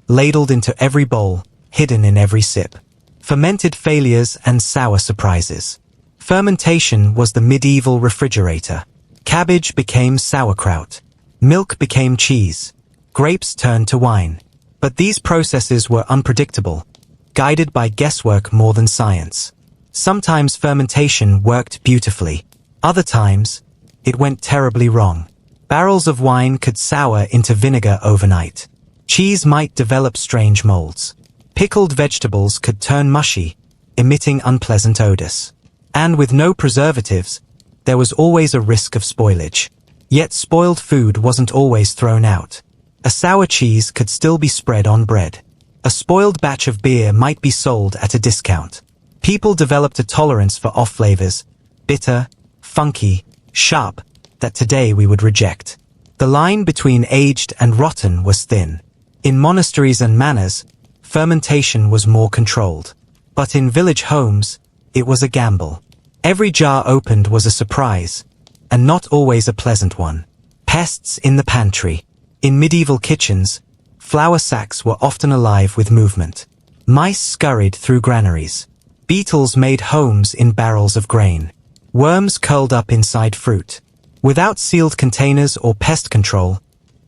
ladled into every bowl, hidden in every sip. Fermented failures and sour surprises. Fermentation was the medieval refrigerator. Cabbage became sauerkraut. Milk became cheese. Grapes turned to wine. But these processes were unpredictable, guided by guesswork more than science. Sometimes fermentation worked beautifully. Other times, it went terribly wrong. Barrels of wine could sour into vinegar overnight. Cheese might develop strange molds. Pickled vegetables could turn mushy, emitting unpleasant odors. And with no preservatives, there was always a risk of spoilage. Yet spoiled food wasn't always thrown out. A sour cheese could still be spread on bread. A spoiled batch of beer might be sold at a discount. People developed a tolerance for off flavors, bitter, funky, sharp, that today we would reject. The line between aged and rotten was thin. In monasteries and manors, fermentation was more controlled. But in village homes, it was a gamble. Every jar opened was a surprise, and not always a pleasant one. Pests in the pantry. In medieval kitchens, flour sacks were often alive with movement. Mice scurried through granaries. Beetles made homes in barrels of grain. Worms curled up inside fruit. Without sealed containers or pest control,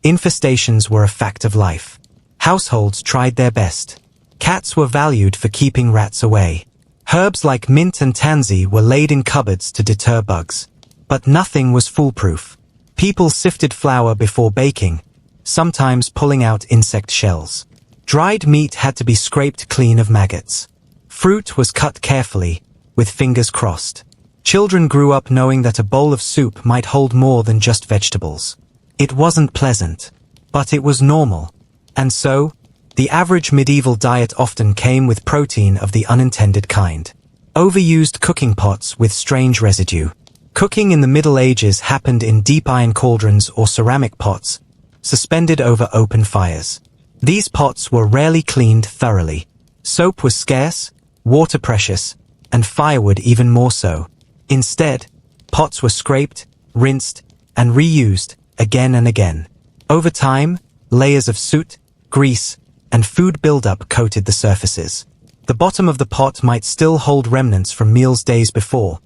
infestations were a fact of life. Households tried their best. Cats were valued for keeping rats away. Herbs like mint and tansy were laid in cupboards to deter bugs. But nothing was foolproof. People sifted flour before baking, sometimes pulling out insect shells. Dried meat had to be scraped clean of maggots. Fruit was cut carefully, with fingers crossed. Children grew up knowing that a bowl of soup might hold more than just vegetables. It wasn't pleasant, but it was normal. And so, the average medieval diet often came with protein of the unintended kind. Overused cooking pots with strange residue. Cooking in the Middle Ages happened in deep iron cauldrons or ceramic pots, suspended over open fires. These pots were rarely cleaned thoroughly. Soap was scarce, water precious, and firewood even more so. Instead, pots were scraped, rinsed, and reused again and again. Over time, layers of soot, grease, and food buildup coated the surfaces. The bottom of the pot might still hold remnants from meals days before,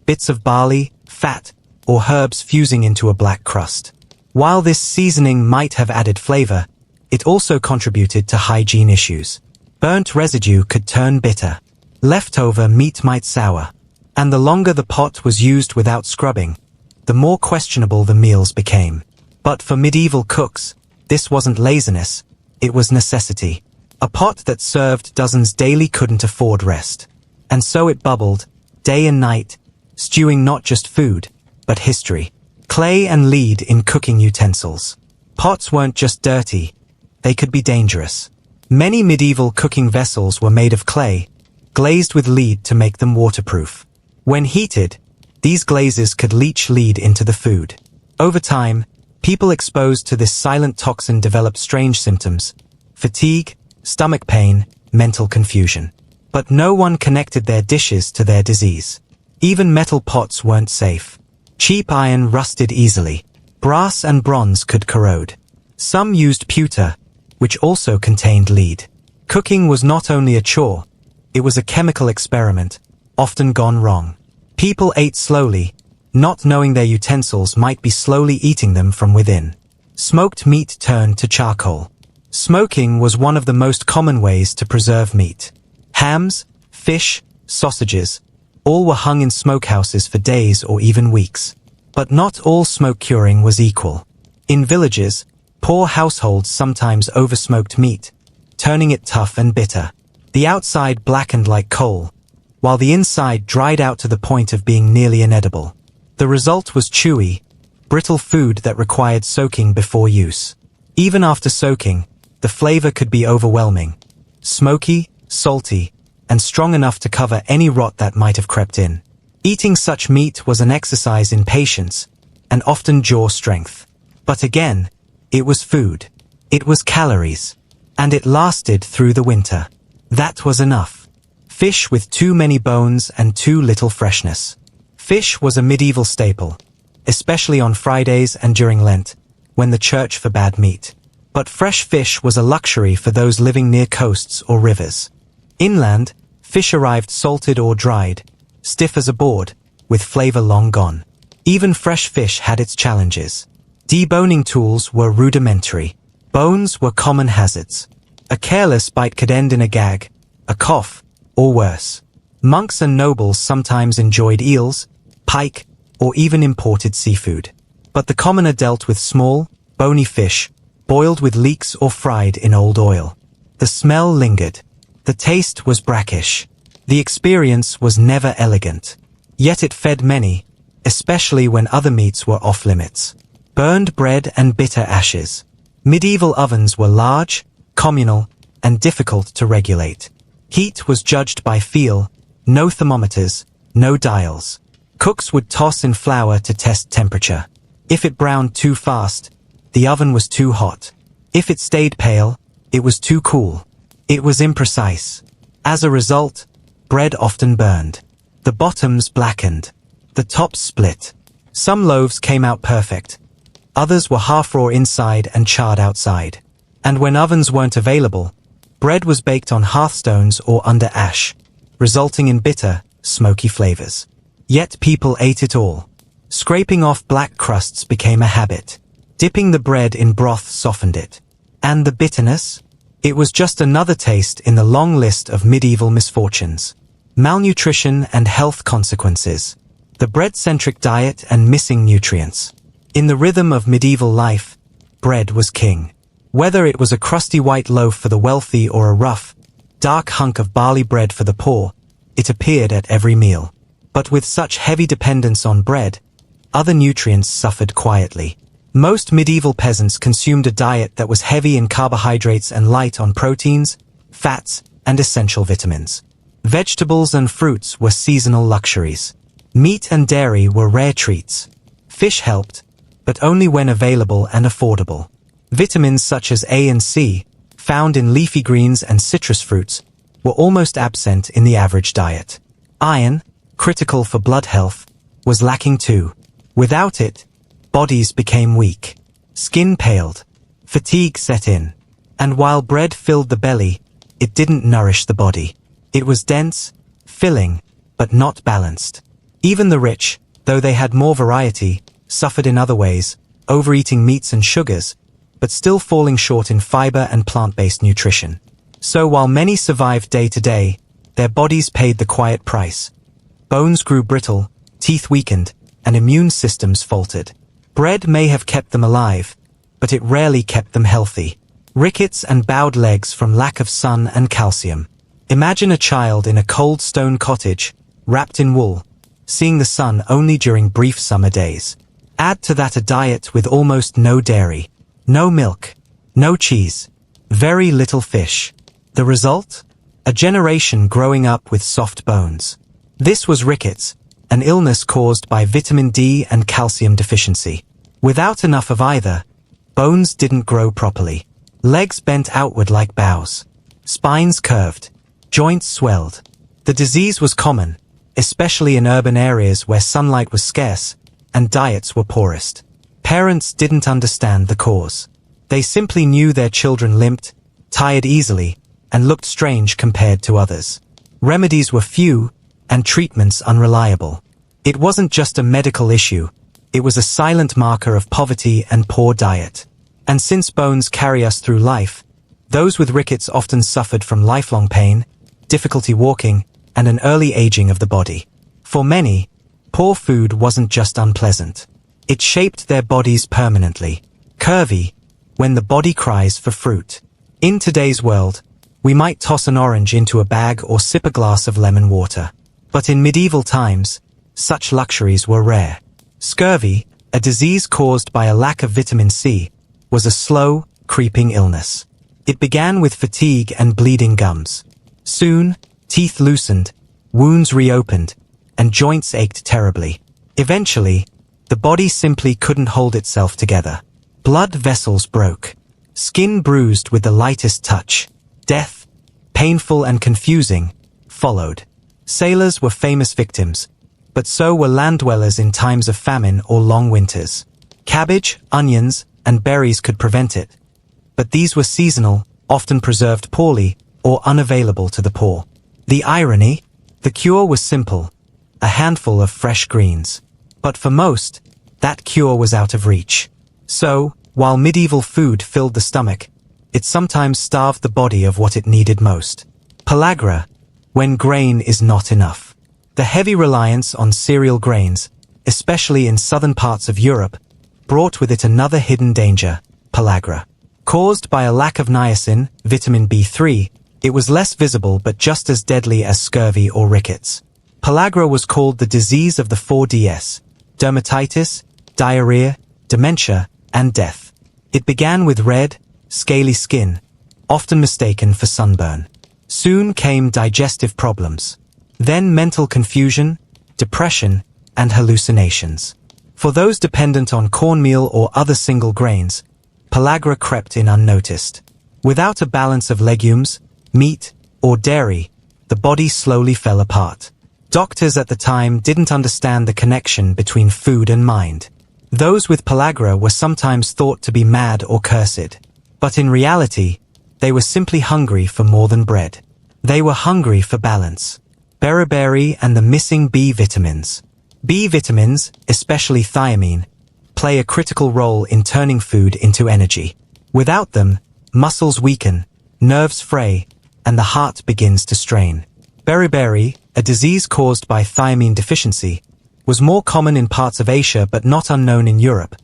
bits of barley, fat, or herbs fusing into a black crust. While this seasoning might have added flavor, it also contributed to hygiene issues. Burnt residue could turn bitter. Leftover meat might sour. And the longer the pot was used without scrubbing, the more questionable the meals became. But for medieval cooks, this wasn't laziness, it was necessity. A pot that served dozens daily couldn't afford rest. And so it bubbled, day and night, stewing not just food, but history. Clay and lead in cooking utensils. Pots weren't just dirty, they could be dangerous. Many medieval cooking vessels were made of clay, glazed with lead to make them waterproof. When heated, these glazes could leach lead into the food. Over time, people exposed to this silent toxin developed strange symptoms: fatigue, stomach pain, mental confusion. But no one connected their dishes to their disease. Even metal pots weren't safe. Cheap iron rusted easily. Brass and bronze could corrode. Some used pewter, which also contained lead. Cooking was not only a chore, it was a chemical experiment, often gone wrong. People ate slowly, not knowing their utensils might be slowly eating them from within. Smoked meat turned to charcoal. Smoking was one of the most common ways to preserve meat. Hams, fish, sausages, all were hung in smokehouses for days or even weeks. But not all smoke curing was equal. In villages, poor households sometimes oversmoked meat, turning it tough and bitter. The outside blackened like coal, while the inside dried out to the point of being nearly inedible. The result was chewy, brittle food that required soaking before use. Even after soaking, the flavor could be overwhelming. Smoky, salty, and strong enough to cover any rot that might have crept in. Eating such meat was an exercise in patience, and often jaw strength. But again, it was food. It was calories. And it lasted through the winter. That was enough. Fish with too many bones and too little freshness. Fish was a medieval staple, especially on Fridays and during Lent, when the church forbade meat. But fresh fish was a luxury for those living near coasts or rivers. Inland, fish arrived salted or dried, stiff as a board, with flavor long gone. Even fresh fish had its challenges. Deboning tools were rudimentary. Bones were common hazards. A careless bite could end in a gag, a cough, or worse. Monks and nobles sometimes enjoyed eels, pike, or even imported seafood. But the commoner dealt with small, bony fish, boiled with leeks or fried in old oil. The smell lingered. The taste was brackish. The experience was never elegant. Yet it fed many, especially when other meats were off limits. Burned bread and bitter ashes. Medieval ovens were large, communal, and difficult to regulate. Heat was judged by feel, no thermometers, no dials. Cooks would toss in flour to test temperature. If it browned too fast, the oven was too hot. If it stayed pale, it was too cool. It was imprecise. As a result, bread often burned. The bottoms blackened. The tops split. Some loaves came out perfect. Others were half raw inside and charred outside. And when ovens weren't available, bread was baked on hearthstones or under ash. resulting in bitter, smoky flavors. Yet people ate it all. Scraping off black crusts became a habit. Dipping the bread in broth softened it. And the bitterness? It was just another taste in the long list of medieval misfortunes. Malnutrition and health consequences. The bread-centric diet and missing nutrients. In the rhythm of medieval life, bread was king. Whether it was a crusty white loaf for the wealthy or a rough, dark hunk of barley bread for the poor, it appeared at every meal. But with such heavy dependence on bread, other nutrients suffered quietly. Most medieval peasants consumed a diet that was heavy in carbohydrates and light on proteins, fats, and essential vitamins. Vegetables and fruits were seasonal luxuries. Meat and dairy were rare treats. Fish helped, but only when available and affordable. Vitamins such as A and C, found in leafy greens and citrus fruits, were almost absent in the average diet. Iron, critical for blood health, was lacking too. Without it, bodies became weak. Skin paled. Fatigue set in. And while bread filled the belly, it didn't nourish the body. It was dense, filling, but not balanced. Even the rich, though they had more variety, suffered in other ways, overeating meats and sugars, but still falling short in fiber and plant-based nutrition. So while many survived day to day, their bodies paid the quiet price. Bones grew brittle, teeth weakened, and immune systems faltered. Bread may have kept them alive, but it rarely kept them healthy. Rickets and bowed legs from lack of sun and calcium. Imagine a child in a cold stone cottage, wrapped in wool, seeing the sun only during brief summer days. Add to that a diet with almost no dairy, no milk, no cheese, very little fish. The result? A generation growing up with soft bones. This was rickets, an illness caused by vitamin D and calcium deficiency. Without enough of either, bones didn't grow properly. Legs bent outward like bows. Spines curved. Joints swelled. The disease was common, especially in urban areas where sunlight was scarce and diets were poorest. Parents didn't understand the cause. They simply knew their children limped, tired easily, and looked strange compared to others. Remedies were few, and treatments unreliable. It wasn't just a medical issue, it was a silent marker of poverty and poor diet. And since bones carry us through life, those with rickets often suffered from lifelong pain, difficulty walking, and an early aging of the body. For many, poor food wasn't just unpleasant. It shaped their bodies permanently. Curvy, when the body cries for fruit. In today's world, we might toss an orange into a bag or sip a glass of lemon water. But in medieval times, such luxuries were rare. Scurvy, a disease caused by a lack of vitamin C, was a slow, creeping illness. It began with fatigue and bleeding gums. Soon, teeth loosened, wounds reopened, and joints ached terribly. Eventually, the body simply couldn't hold itself together. Blood vessels broke. Skin bruised with the lightest touch. Death, painful and confusing, followed. Sailors were famous victims, but so were land dwellers in times of famine or long winters. Cabbage, onions, and berries could prevent it, but these were seasonal, often preserved poorly, or unavailable to the poor. The irony? The cure was simple, a handful of fresh greens. But for most, that cure was out of reach. So, while medieval food filled the stomach, it sometimes starved the body of what it needed most. Pellagra, when grain is not enough. The heavy reliance on cereal grains, especially in southern parts of Europe, brought with it another hidden danger, pellagra. Caused by a lack of niacin, vitamin B3, it was less visible but just as deadly as scurvy or rickets. Pellagra was called the disease of the 4Ds, dermatitis, diarrhea, dementia, and death. It began with red, scaly skin, often mistaken for sunburn. Soon came digestive problems. Then mental confusion, depression, and hallucinations. For those dependent on cornmeal or other single grains, pellagra crept in unnoticed. Without a balance of legumes, meat, or dairy, the body slowly fell apart. Doctors at the time didn't understand the connection between food and mind. Those with pellagra were sometimes thought to be mad or cursed. But in reality, they were simply hungry for more than bread. They were hungry for balance. beriberi and the missing B vitamins. B vitamins, especially thiamine, play a critical role in turning food into energy. Without them, muscles weaken, nerves fray, and the heart begins to strain. Beriberi, a disease caused by thiamine deficiency, was more common in parts of Asia but not unknown in Europe,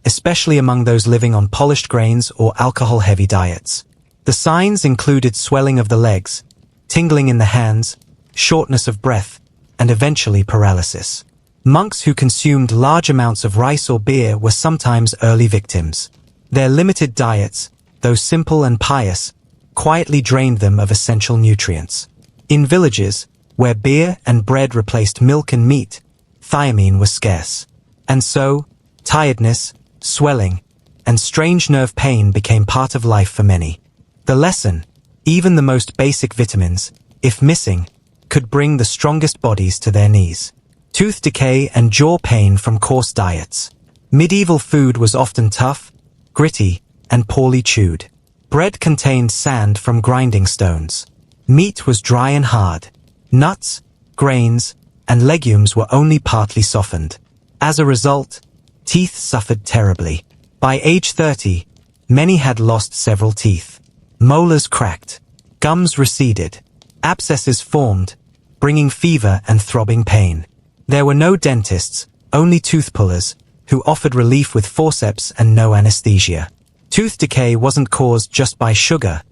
especially among those living on polished grains or alcohol-heavy diets. The signs included swelling of the legs, tingling in the hands, shortness of breath, and eventually paralysis. Monks who consumed large amounts of rice or beer were sometimes early victims. Their limited diets, though simple and pious, quietly drained them of essential nutrients. In villages, where beer and bread replaced milk and meat, thiamine was scarce. And so, tiredness, swelling, and strange nerve pain became part of life for many. The lesson, even the most basic vitamins, if missing, could bring the strongest bodies to their knees. Tooth decay and jaw pain from coarse diets. Medieval food was often tough, gritty, and poorly chewed. Bread contained sand from grinding stones. Meat was dry and hard. Nuts, grains, and legumes were only partly softened. As a result, teeth suffered terribly. By age 30, many had lost several teeth. Molars cracked. Gums receded. Abscesses formed, bringing fever and throbbing pain. There were no dentists, only tooth pullers, who offered relief with forceps and no anesthesia. Tooth decay wasn't caused just by sugar,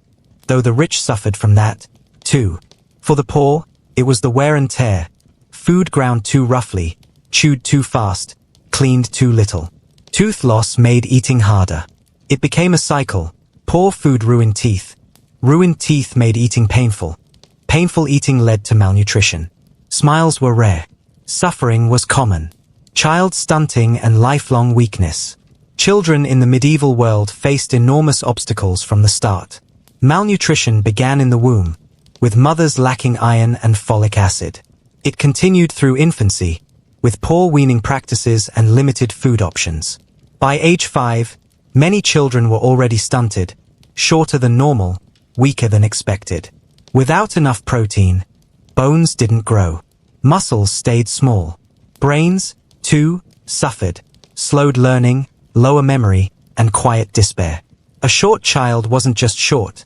though the rich suffered from that, too. For the poor, it was the wear and tear. Food ground too roughly, chewed too fast, cleaned too little. Tooth loss made eating harder. It became a cycle. Poor food ruined teeth. Ruined teeth made eating painful. Painful eating led to malnutrition. Smiles were rare. Suffering was common. Child stunting and lifelong weakness. Children in the medieval world faced enormous obstacles from the start. Malnutrition began in the womb, with mothers lacking iron and folic acid. It continued through infancy, with poor weaning practices and limited food options. By age 5, many children were already stunted, shorter than normal, weaker than expected. Without enough protein, bones didn't grow. Muscles stayed small. Brains, too, suffered, slowed learning, lower memory, and quiet despair. A short child wasn't just short.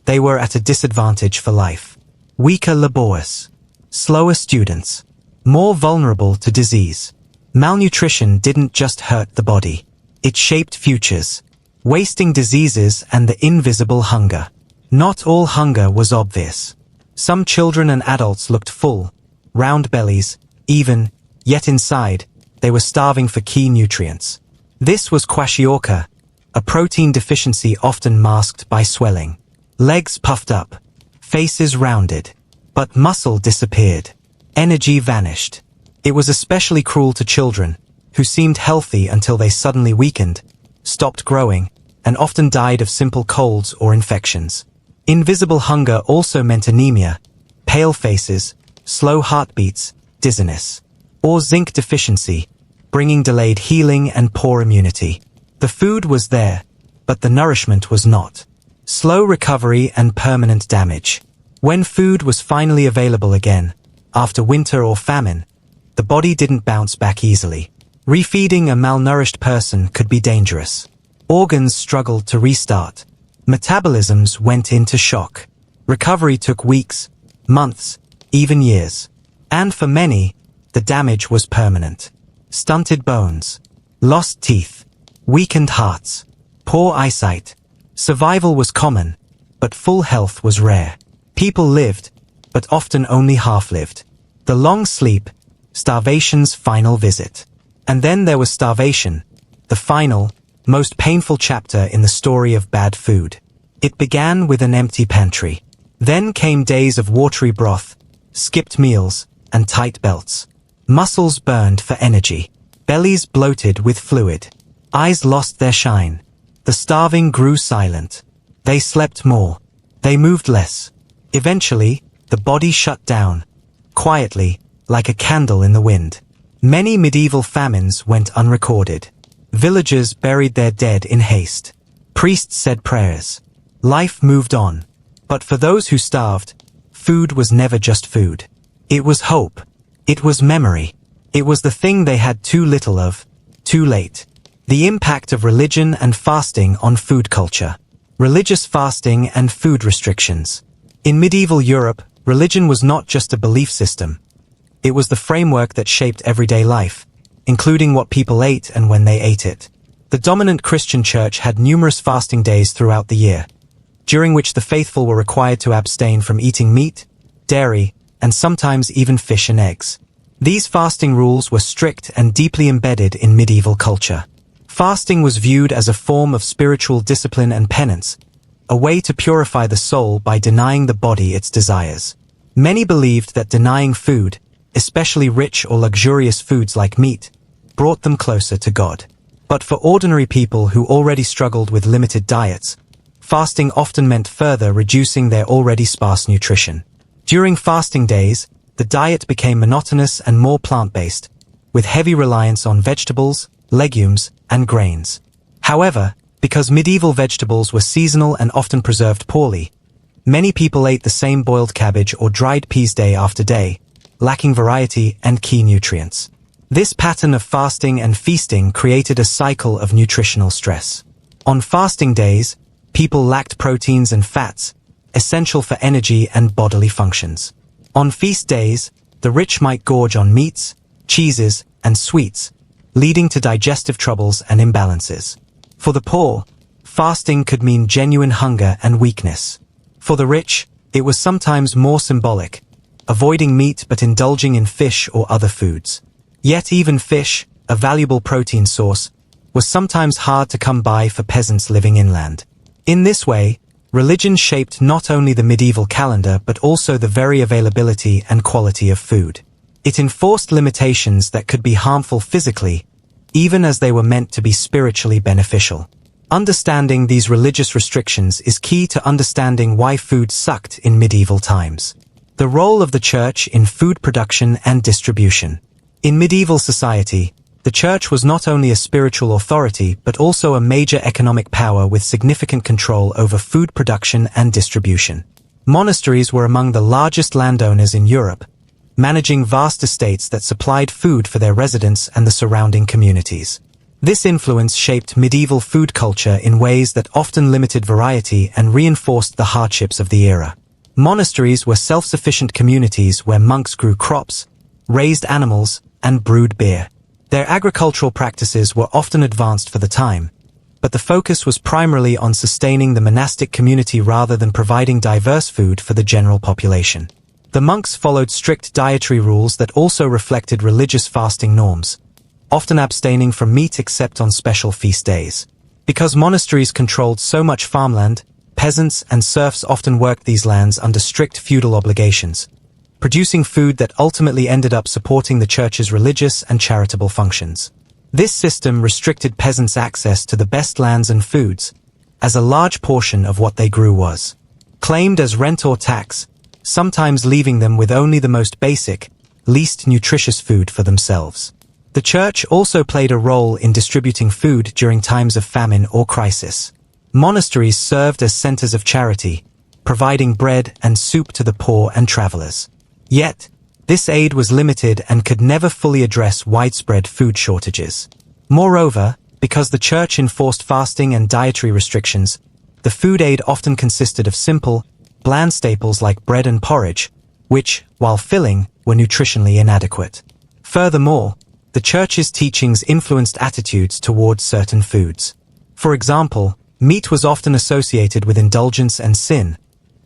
They were at a disadvantage for life. Weaker laborious. Slower students. More vulnerable to disease. Malnutrition didn't just hurt the body. It shaped futures. Wasting diseases and the invisible hunger. Not all hunger was obvious. Some children and adults looked full, round bellies, even, yet inside, they were starving for key nutrients. This was kwashiorkor, a protein deficiency often masked by swelling. Legs puffed up, faces rounded, but muscle disappeared. Energy vanished. It was especially cruel to children, who seemed healthy until they suddenly weakened, stopped growing, and often died of simple colds or infections. Invisible hunger also meant anemia, pale faces, slow heartbeats, dizziness, or zinc deficiency, bringing delayed healing and poor immunity. The food was there, but the nourishment was not. Slow recovery and permanent damage. When food was finally available again, after winter or famine, the body didn't bounce back easily. Refeeding a malnourished person could be dangerous. Organs struggled to restart. Metabolisms went into shock. Recovery took weeks, months, even years. And for many, the damage was permanent. Stunted bones, lost teeth, weakened hearts, poor eyesight. Survival was common, but full health was rare. People lived, but often only half-lived. The long sleep, starvation's final visit. And then there was starvation, the final, most painful chapter in the story of bad food. It began with an empty pantry. Then came days of watery broth, skipped meals, and tight belts. Muscles burned for energy. Bellies bloated with fluid. Eyes lost their shine. The starving grew silent. They slept more. They moved less. Eventually, the body shut down, quietly, like a candle in the wind. Many medieval famines went unrecorded. Villagers buried their dead in haste. Priests said prayers. Life moved on. But for those who starved, food was never just food. It was hope. It was memory. It was the thing they had too little of, too late. The impact of religion and fasting on food culture. Religious fasting and food restrictions. In medieval Europe, religion was not just a belief system. It was the framework that shaped everyday life, including what people ate and when they ate it. The dominant Christian church had numerous fasting days throughout the year, during which the faithful were required to abstain from eating meat, dairy, and sometimes even fish and eggs. These fasting rules were strict and deeply embedded in medieval culture. Fasting was viewed as a form of spiritual discipline and penance, a way to purify the soul by denying the body its desires. Many believed that denying food, especially rich or luxurious foods like meat, brought them closer to God. But for ordinary people who already struggled with limited diets, fasting often meant further reducing their already sparse nutrition. During fasting days, the diet became monotonous and more plant-based, with heavy reliance on vegetables, legumes, and grains. However, because medieval vegetables were seasonal and often preserved poorly, many people ate the same boiled cabbage or dried peas day after day, lacking variety and key nutrients. This pattern of fasting and feasting created a cycle of nutritional stress. On fasting days, people lacked proteins and fats, essential for energy and bodily functions. On feast days, the rich might gorge on meats, cheeses, and sweets, leading to digestive troubles and imbalances. For the poor, fasting could mean genuine hunger and weakness. For the rich, it was sometimes more symbolic, avoiding meat but indulging in fish or other foods. Yet even fish, a valuable protein source, was sometimes hard to come by for peasants living inland. In this way, religion shaped not only the medieval calendar but also the very availability and quality of food. It enforced limitations that could be harmful physically, even as they were meant to be spiritually beneficial. Understanding these religious restrictions is key to understanding why food sucked in medieval times. The role of the church in food production and distribution. In medieval society, the church was not only a spiritual authority but also a major economic power with significant control over food production and distribution. Monasteries were among the largest landowners in Europe, managing vast estates that supplied food for their residents and the surrounding communities. This influence shaped medieval food culture in ways that often limited variety and reinforced the hardships of the era. Monasteries were self-sufficient communities where monks grew crops, raised animals, and brewed beer. Their agricultural practices were often advanced for the time, but the focus was primarily on sustaining the monastic community rather than providing diverse food for the general population. The monks followed strict dietary rules that also reflected religious fasting norms, often abstaining from meat except on special feast days. Because monasteries controlled so much farmland, peasants and serfs often worked these lands under strict feudal obligations, producing food that ultimately ended up supporting the church's religious and charitable functions. This system restricted peasants' access to the best lands and foods, as a large portion of what they grew was claimed as rent or tax, sometimes leaving them with only the most basic, least nutritious food for themselves. The church also played a role in distributing food during times of famine or crisis. Monasteries served as centers of charity, providing bread and soup to the poor and travelers. Yet, this aid was limited and could never fully address widespread food shortages. Moreover, because the church enforced fasting and dietary restrictions, the food aid often consisted of simple, bland staples like bread and porridge, which, while filling, were nutritionally inadequate. Furthermore, the church's teachings influenced attitudes towards certain foods. For example, meat was often associated with indulgence and sin,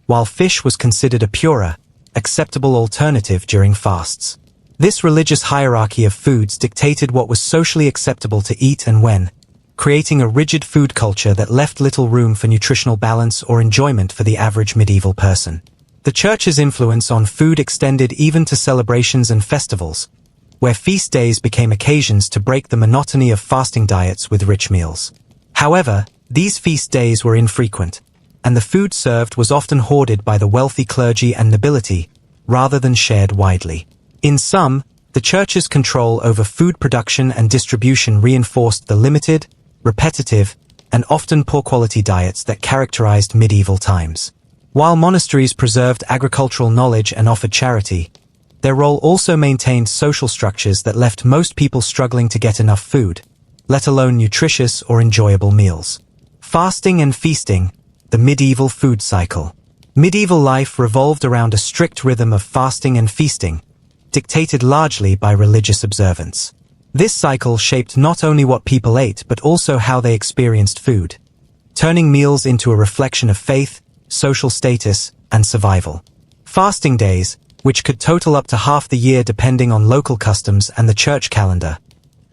while fish was considered a purer, acceptable alternative during fasts. This religious hierarchy of foods dictated what was socially acceptable to eat and when, creating a rigid food culture that left little room for nutritional balance or enjoyment for the average medieval person. The church's influence on food extended even to celebrations and festivals, where feast days became occasions to break the monotony of fasting diets with rich meals. However, these feast days were infrequent, and the food served was often hoarded by the wealthy clergy and nobility, rather than shared widely. In sum, the church's control over food production and distribution reinforced the limited, repetitive, and often poor-quality diets that characterized medieval times. While monasteries preserved agricultural knowledge and offered charity, Their role also maintained social structures that left most people struggling to get enough food, let alone nutritious or enjoyable meals. Fasting and feasting, the medieval food cycle. Medieval life revolved around a strict rhythm of fasting and feasting, dictated largely by religious observance. This cycle shaped not only what people ate but also how they experienced food, turning meals into a reflection of faith, social status, and survival. Fasting days, which could total up to half the year depending on local customs and the church calendar,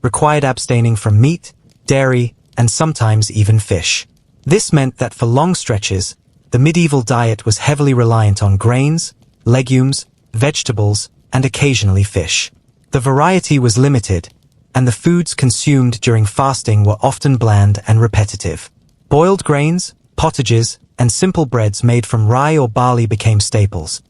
required abstaining from meat, dairy, and sometimes even fish. This meant that for long stretches, the medieval diet was heavily reliant on grains, legumes, vegetables, and occasionally fish. The variety was limited, and the foods consumed during fasting were often bland and repetitive. Boiled grains, pottages, and simple breads made from rye or barley became staples,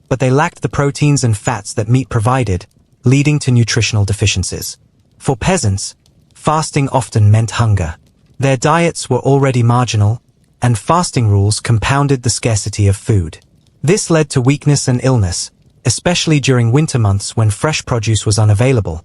but they lacked the proteins and fats that meat provided, leading to nutritional deficiencies. For peasants, fasting often meant hunger. Their diets were already marginal, and fasting rules compounded the scarcity of food. This led to weakness and illness, especially during winter months when fresh produce was unavailable,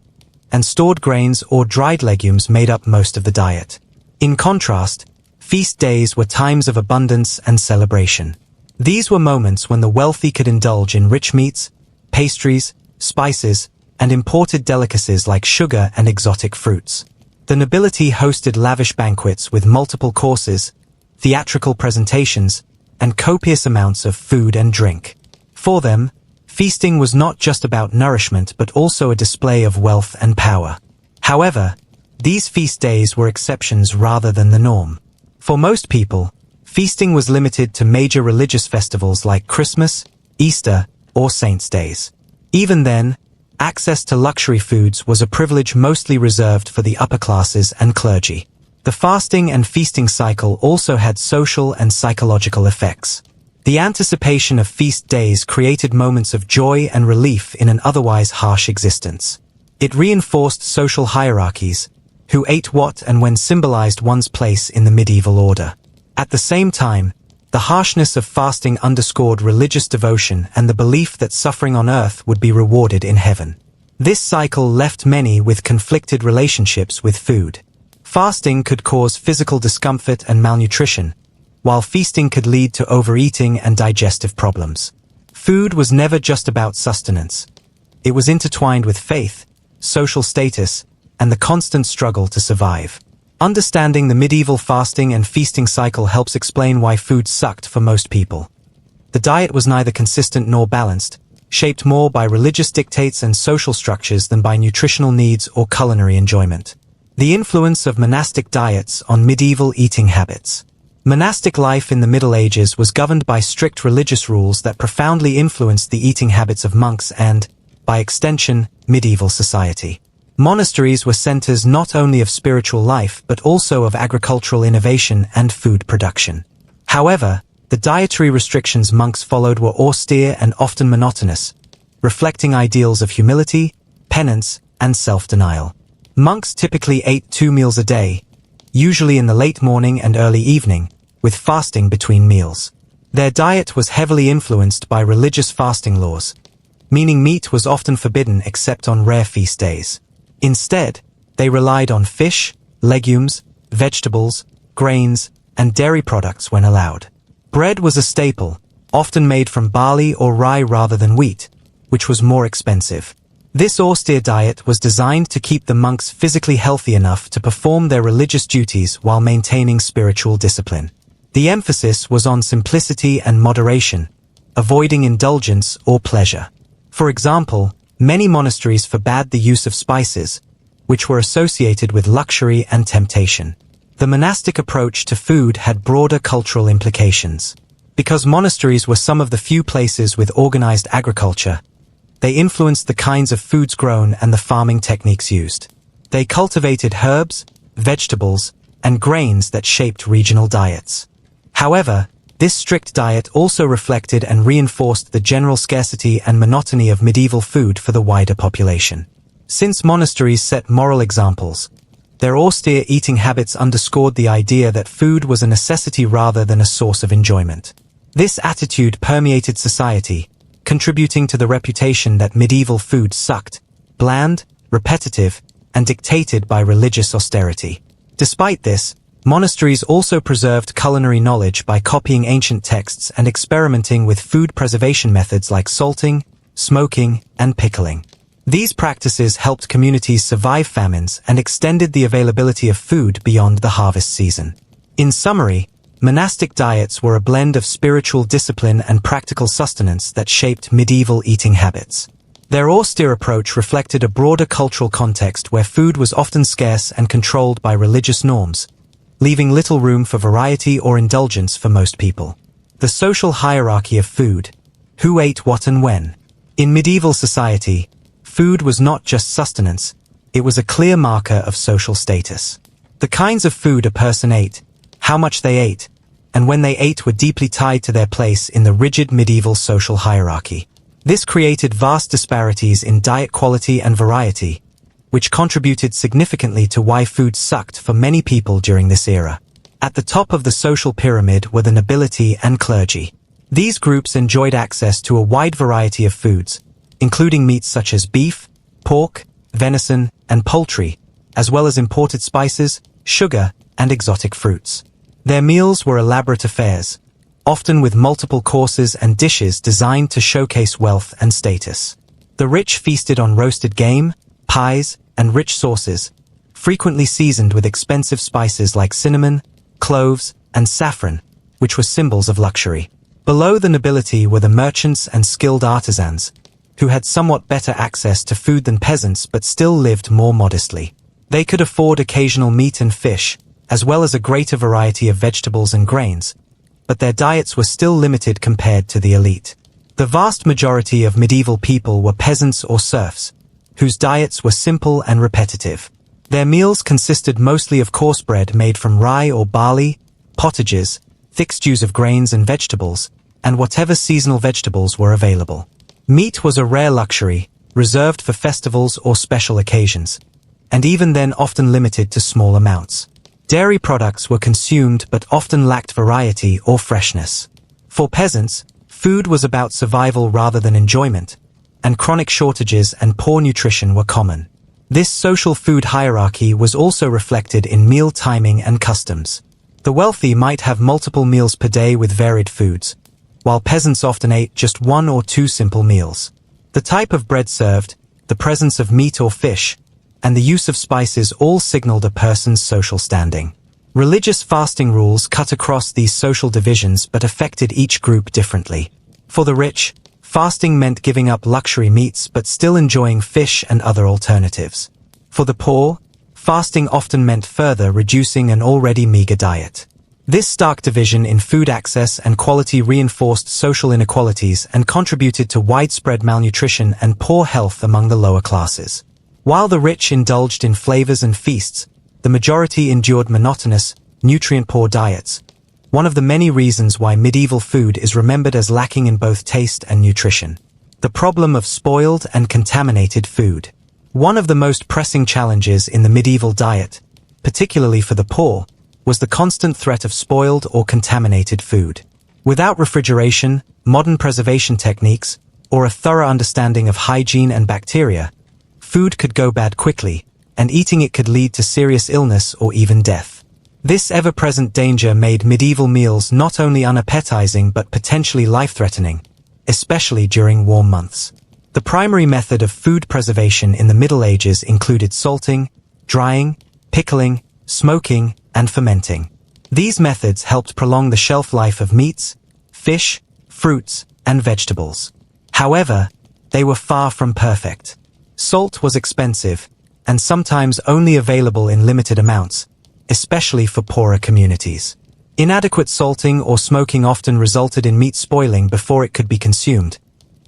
and stored grains or dried legumes made up most of the diet. In contrast, feast days were times of abundance and celebration. These were moments when the wealthy could indulge in rich meats, pastries, spices, and imported delicacies like sugar and exotic fruits. The nobility hosted lavish banquets with multiple courses, theatrical presentations, and copious amounts of food and drink. For them, feasting was not just about nourishment but also a display of wealth and power. However, these feast days were exceptions rather than the norm. For most people, feasting was limited to major religious festivals like Christmas, Easter, or Saints' Days. Even then, access to luxury foods was a privilege mostly reserved for the upper classes and clergy. The fasting and feasting cycle also had social and psychological effects. The anticipation of feast days created moments of joy and relief in an otherwise harsh existence. It reinforced social hierarchies, who ate what and when symbolized one's place in the medieval order. At the same time, the harshness of fasting underscored religious devotion and the belief that suffering on earth would be rewarded in heaven. This cycle left many with conflicted relationships with food. Fasting could cause physical discomfort and malnutrition, while feasting could lead to overeating and digestive problems. Food was never just about sustenance. It was intertwined with faith, social status, and the constant struggle to survive. Understanding the medieval fasting and feasting cycle helps explain why food sucked for most people. The diet was neither consistent nor balanced, shaped more by religious dictates and social structures than by nutritional needs or culinary enjoyment. The influence of monastic diets on medieval eating habits. Monastic life in the Middle Ages was governed by strict religious rules that profoundly influenced the eating habits of monks and, by extension, medieval society. Monasteries were centers not only of spiritual life but also of agricultural innovation and food production. However, the dietary restrictions monks followed were austere and often monotonous, reflecting ideals of humility, penance, and self-denial. Monks typically ate 2 meals a day, usually in the late morning and early evening, with fasting between meals. Their diet was heavily influenced by religious fasting laws, meaning meat was often forbidden except on rare feast days. Instead, they relied on fish, legumes, vegetables, grains, and dairy products when allowed. Bread was a staple, often made from barley or rye rather than wheat, which was more expensive. This austere diet was designed to keep the monks physically healthy enough to perform their religious duties while maintaining spiritual discipline. The emphasis was on simplicity and moderation, avoiding indulgence or pleasure. For example, many monasteries forbade the use of spices, which were associated with luxury and temptation. The monastic approach to food had broader cultural implications. Because monasteries were some of the few places with organized agriculture, they influenced the kinds of foods grown and the farming techniques used. They cultivated herbs, vegetables, and grains that shaped regional diets. However, this strict diet also reflected and reinforced the general scarcity and monotony of medieval food for the wider population. Since monasteries set moral examples, their austere eating habits underscored the idea that food was a necessity rather than a source of enjoyment. This attitude permeated society, contributing to the reputation that medieval food sucked, bland, repetitive, and dictated by religious austerity. Despite this, monasteries also preserved culinary knowledge by copying ancient texts and experimenting with food preservation methods like salting, smoking, and pickling. These practices helped communities survive famines and extended the availability of food beyond the harvest season. In summary, monastic diets were a blend of spiritual discipline and practical sustenance that shaped medieval eating habits. Their austere approach reflected a broader cultural context where food was often scarce and controlled by religious norms, leaving little room for variety or indulgence for most people. The social hierarchy of food. Who ate what and when? In medieval society, food was not just sustenance, it was a clear marker of social status. The kinds of food a person ate, how much they ate, and when they ate were deeply tied to their place in the rigid medieval social hierarchy. This created vast disparities in diet quality and variety, which contributed significantly to why food sucked for many people during this era. At the top of the social pyramid were the nobility and clergy. These groups enjoyed access to a wide variety of foods, including meats such as beef, pork, venison, and poultry, as well as imported spices, sugar, and exotic fruits. Their meals were elaborate affairs, often with multiple courses and dishes designed to showcase wealth and status. The rich feasted on roasted game, pies, and rich sauces, frequently seasoned with expensive spices like cinnamon, cloves, and saffron, which were symbols of luxury. Below the nobility were the merchants and skilled artisans, who had somewhat better access to food than peasants but still lived more modestly. They could afford occasional meat and fish, as well as a greater variety of vegetables and grains, but their diets were still limited compared to the elite. The vast majority of medieval people were peasants or serfs, whose diets were simple and repetitive. Their meals consisted mostly of coarse bread made from rye or barley, pottages, thick stews of grains and vegetables, and whatever seasonal vegetables were available. Meat was a rare luxury, reserved for festivals or special occasions, and even then often limited to small amounts. Dairy products were consumed but often lacked variety or freshness. For peasants, food was about survival rather than enjoyment, and chronic shortages and poor nutrition were common. This social food hierarchy was also reflected in meal timing and customs. The wealthy might have multiple meals per day with varied foods, while peasants often ate just one or two simple meals. The type of bread served, the presence of meat or fish, and the use of spices all signaled a person's social standing. Religious fasting rules cut across these social divisions but affected each group differently. For the rich, fasting meant giving up luxury meats but still enjoying fish and other alternatives. For the poor, fasting often meant further reducing an already meager diet. This stark division in food access and quality reinforced social inequalities and contributed to widespread malnutrition and poor health among the lower classes. While the rich indulged in flavors and feasts, the majority endured monotonous, nutrient-poor diets, one of the many reasons why medieval food is remembered as lacking in both taste and nutrition. The problem of spoiled and contaminated food. One of the most pressing challenges in the medieval diet, particularly for the poor, was the constant threat of spoiled or contaminated food. Without refrigeration, modern preservation techniques, or a thorough understanding of hygiene and bacteria, food could go bad quickly, and eating it could lead to serious illness or even death. This ever-present danger made medieval meals not only unappetizing but potentially life-threatening, especially during warm months. The primary method of food preservation in the Middle Ages included salting, drying, pickling, smoking, and fermenting. These methods helped prolong the shelf life of meats, fish, fruits, and vegetables. However, they were far from perfect. Salt was expensive, and sometimes only available in limited amounts, especially for poorer communities. Inadequate salting or smoking often resulted in meat spoiling before it could be consumed,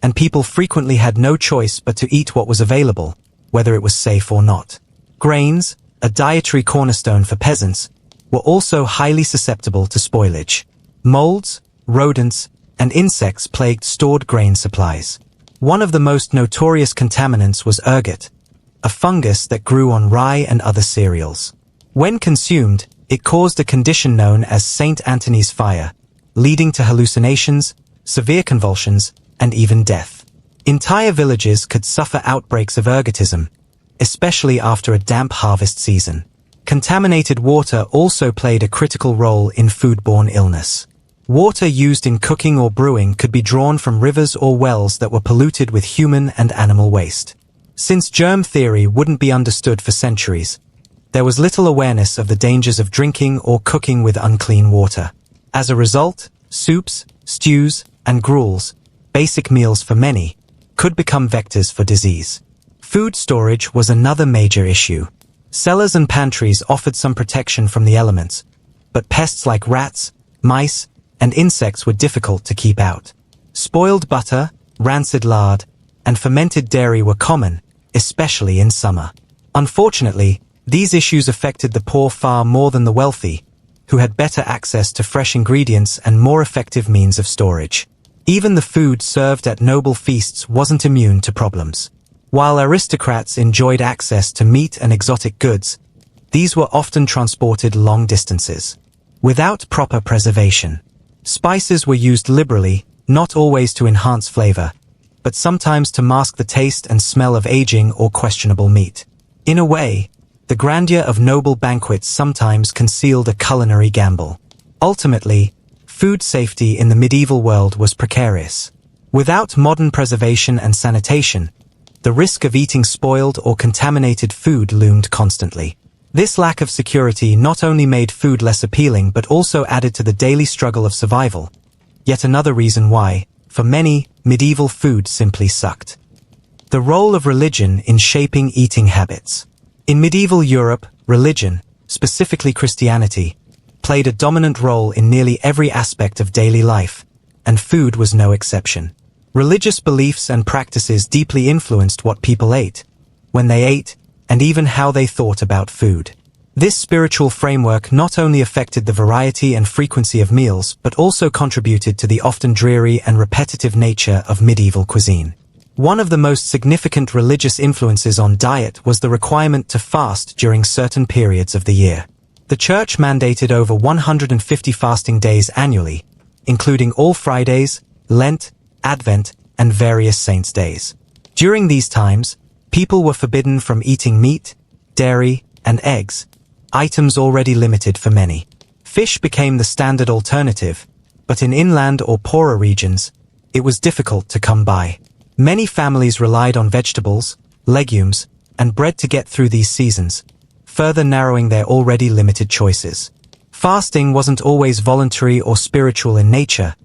and people frequently had no choice but to eat what was available, whether it was safe or not. Grains, a dietary cornerstone for peasants, were also highly susceptible to spoilage. Molds, rodents, and insects plagued stored grain supplies. One of the most notorious contaminants was ergot, a fungus that grew on rye and other cereals. When consumed, it caused a condition known as St. Anthony's fire, leading to hallucinations, severe convulsions, and even death. Entire villages could suffer outbreaks of ergotism, especially after a damp harvest season. Contaminated water also played a critical role in foodborne illness. Water used in cooking or brewing could be drawn from rivers or wells that were polluted with human and animal waste. Since germ theory wouldn't be understood for centuries, there was little awareness of the dangers of drinking or cooking with unclean water. As a result, soups, stews, and gruels, basic meals for many, could become vectors for disease. Food storage was another major issue. Cellars and pantries offered some protection from the elements, but pests like rats, mice, and insects were difficult to keep out. Spoiled butter, rancid lard, and fermented dairy were common, especially in summer. Unfortunately, these issues affected the poor far more than the wealthy, who had better access to fresh ingredients and more effective means of storage. Even the food served at noble feasts wasn't immune to problems. While aristocrats enjoyed access to meat and exotic goods, these were often transported long distances. Without proper preservation, spices were used liberally, not always to enhance flavor, but sometimes to mask the taste and smell of aging or questionable meat. In a way, the grandeur of noble banquets sometimes concealed a culinary gamble. Ultimately, food safety in the medieval world was precarious. Without modern preservation and sanitation, the risk of eating spoiled or contaminated food loomed constantly. This lack of security not only made food less appealing but also added to the daily struggle of survival. Yet another reason why, for many, medieval food simply sucked. The role of religion in shaping eating habits. In medieval Europe, religion, specifically Christianity, played a dominant role in nearly every aspect of daily life, and food was no exception. Religious beliefs and practices deeply influenced what people ate, when they ate, and even how they thought about food. This spiritual framework not only affected the variety and frequency of meals but also contributed to the often dreary and repetitive nature of medieval cuisine. One of the most significant religious influences on diet was the requirement to fast during certain periods of the year. The Church mandated over 150 fasting days annually, including all Fridays, Lent, Advent, and various saints' days. During these times, people were forbidden from eating meat, dairy, and eggs, items already limited for many. Fish became the standard alternative, but in inland or poorer regions, it was difficult to come by. Many families relied on vegetables, legumes, and bread to get through these seasons, further narrowing their already limited choices. Fasting wasn't always voluntary or spiritual in nature.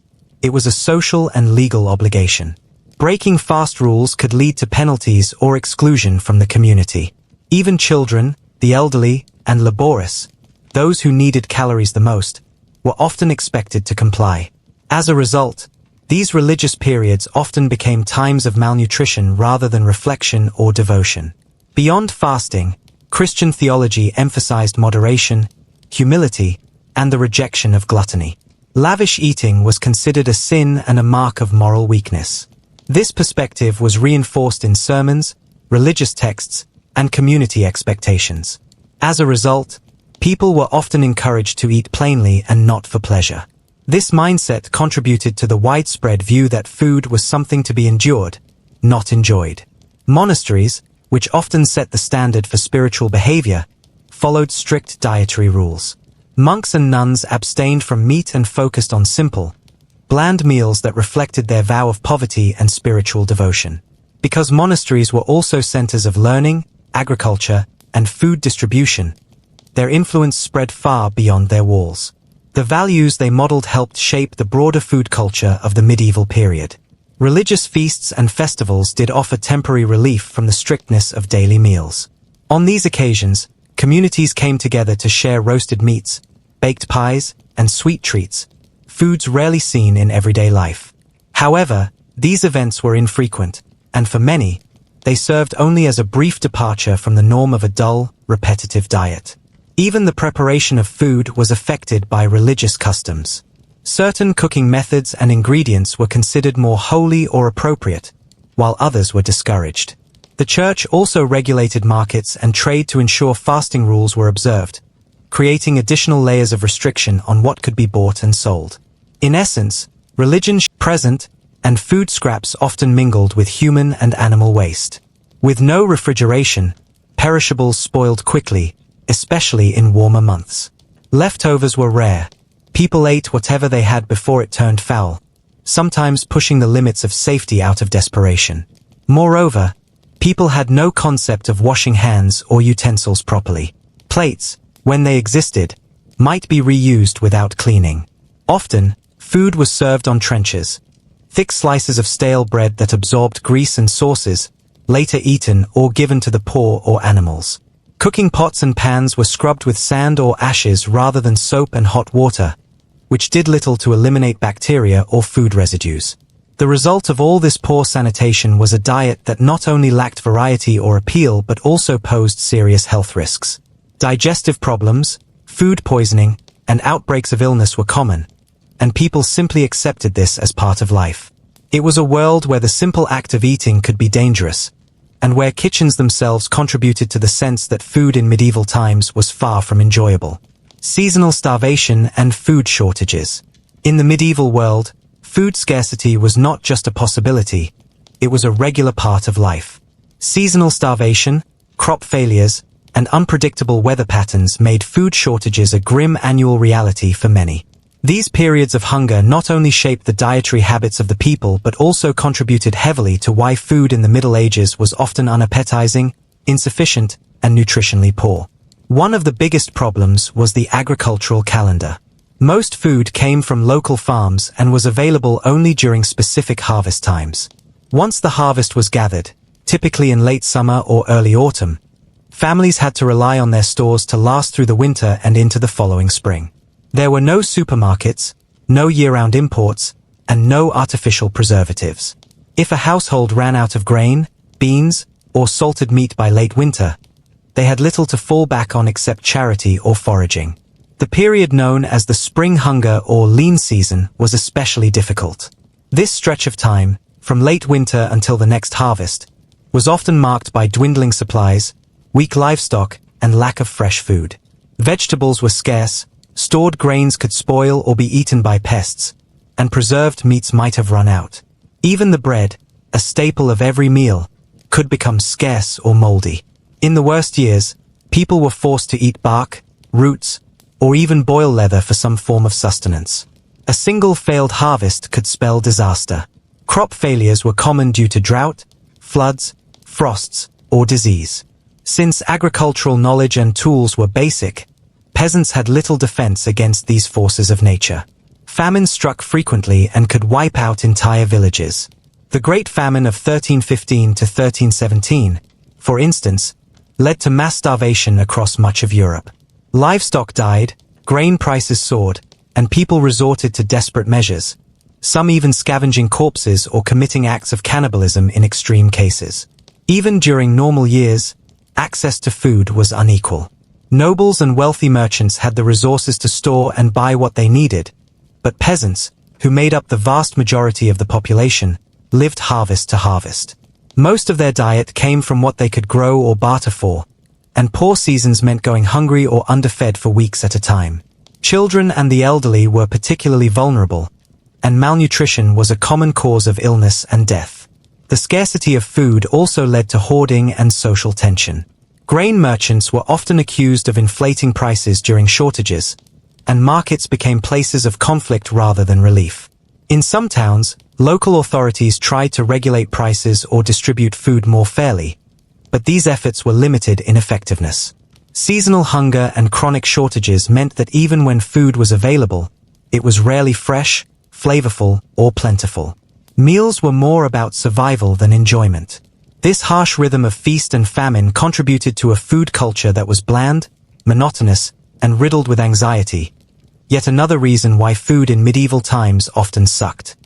It was a social and legal obligation. Breaking fast rules could lead to penalties or exclusion from the community. Even children, the elderly, and laborious, those who needed calories the most, were often expected to comply. As a result, these religious periods often became times of malnutrition rather than reflection or devotion. Beyond fasting, Christian theology emphasized moderation, humility, and the rejection of gluttony. Lavish eating was considered a sin and a mark of moral weakness. This perspective was reinforced in sermons, religious texts, and community expectations. As a result, people were often encouraged to eat plainly and not for pleasure. This mindset contributed to the widespread view that food was something to be endured, not enjoyed. Monasteries, which often set the standard for spiritual behavior, followed strict dietary rules. Monks and nuns abstained from meat and focused on simple, bland meals that reflected their vow of poverty and spiritual devotion. Because monasteries were also centers of learning, agriculture, and food distribution, their influence spread far beyond their walls. The values they modeled helped shape the broader food culture of the medieval period. Religious feasts and festivals did offer temporary relief from the strictness of daily meals. On these occasions, communities came together to share roasted meats, baked pies, and sweet treats, foods rarely seen in everyday life. However, these events were infrequent, and for many, they served only as a brief departure from the norm of a dull, repetitive diet. Even the preparation of food was affected by religious customs. Certain cooking methods and ingredients were considered more holy or appropriate, while others were discouraged. The church also regulated markets and trade to ensure fasting rules were observed, creating additional layers of restriction on what could be bought and sold. In essence, religion present and food scraps often mingled with human and animal waste. With no refrigeration, perishables spoiled quickly, especially in warmer months. Leftovers were rare. People ate whatever they had before it turned foul, sometimes pushing the limits of safety out of desperation. Moreover, people had no concept of washing hands or utensils properly. Plates, when they existed, might be reused without cleaning. Often, food was served on trenchers, thick slices of stale bread that absorbed grease and sauces, later eaten or given to the poor or animals. Cooking pots and pans were scrubbed with sand or ashes rather than soap and hot water, which did little to eliminate bacteria or food residues. The result of all this poor sanitation was a diet that not only lacked variety or appeal but also posed serious health risks. Digestive problems, food poisoning, and outbreaks of illness were common, and people simply accepted this as part of life. It was a world where the simple act of eating could be dangerous, and where kitchens themselves contributed to the sense that food in medieval times was far from enjoyable. Seasonal starvation and food shortages. In the medieval world, food scarcity was not just a possibility, it was a regular part of life. Seasonal starvation, crop failures, and unpredictable weather patterns made food shortages a grim annual reality for many. These periods of hunger not only shaped the dietary habits of the people but also contributed heavily to why food in the Middle Ages was often unappetizing, insufficient, and nutritionally poor. One of the biggest problems was the agricultural calendar. Most food came from local farms and was available only during specific harvest times. Once the harvest was gathered, typically in late summer or early autumn, families had to rely on their stores to last through the winter and into the following spring. There were no supermarkets, no year-round imports, and no artificial preservatives. If a household ran out of grain, beans, or salted meat by late winter, they had little to fall back on except charity or foraging. The period known as the spring hunger or lean season was especially difficult. This stretch of time, from late winter until the next harvest, was often marked by dwindling supplies, weak livestock, and lack of fresh food. Vegetables were scarce, stored grains could spoil or be eaten by pests, and preserved meats might have run out. Even the bread, a staple of every meal, could become scarce or moldy. In the worst years, people were forced to eat bark, roots, or even boil leather for some form of sustenance. A single failed harvest could spell disaster. Crop failures were common due to drought, floods, frosts, or disease. Since agricultural knowledge and tools were basic, peasants had little defense against these forces of nature. Famine struck frequently and could wipe out entire villages. The Great Famine of 1315 to 1317, for instance, led to mass starvation across much of Europe. Livestock died, grain prices soared, and people resorted to desperate measures, some even scavenging corpses or committing acts of cannibalism in extreme cases. Even during normal years, access to food was unequal. Nobles and wealthy merchants had the resources to store and buy what they needed, but peasants, who made up the vast majority of the population, lived harvest to harvest. Most of their diet came from what they could grow or barter for, and poor seasons meant going hungry or underfed for weeks at a time. Children and the elderly were particularly vulnerable, and malnutrition was a common cause of illness and death. The scarcity of food also led to hoarding and social tension. Grain merchants were often accused of inflating prices during shortages, and markets became places of conflict rather than relief. In some towns, local authorities tried to regulate prices or distribute food more fairly, but these efforts were limited in effectiveness. Seasonal hunger and chronic shortages meant that even when food was available, it was rarely fresh, flavorful, or plentiful. Meals were more about survival than enjoyment. This harsh rhythm of feast and famine contributed to a food culture that was bland, monotonous, and riddled with anxiety. Yet another reason why food in medieval times often sucked.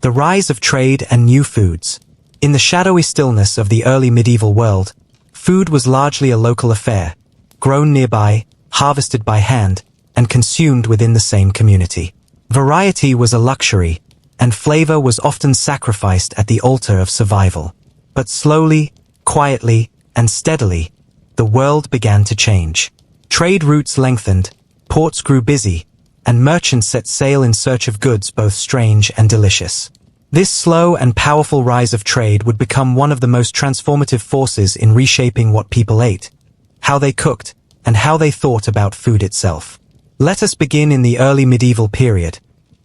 The rise of trade and new foods. In the shadowy stillness of the early medieval world, food was largely a local affair, grown nearby, harvested by hand, and consumed within the same community. Variety was a luxury, and flavor was often sacrificed at the altar of survival. But slowly, quietly, and steadily, the world began to change. Trade routes lengthened, ports grew busy, and merchants set sail in search of goods both strange and delicious. This slow and powerful rise of trade would become one of the most transformative forces in reshaping what people ate, how they cooked, and how they thought about food itself. Let us begin in the early medieval period,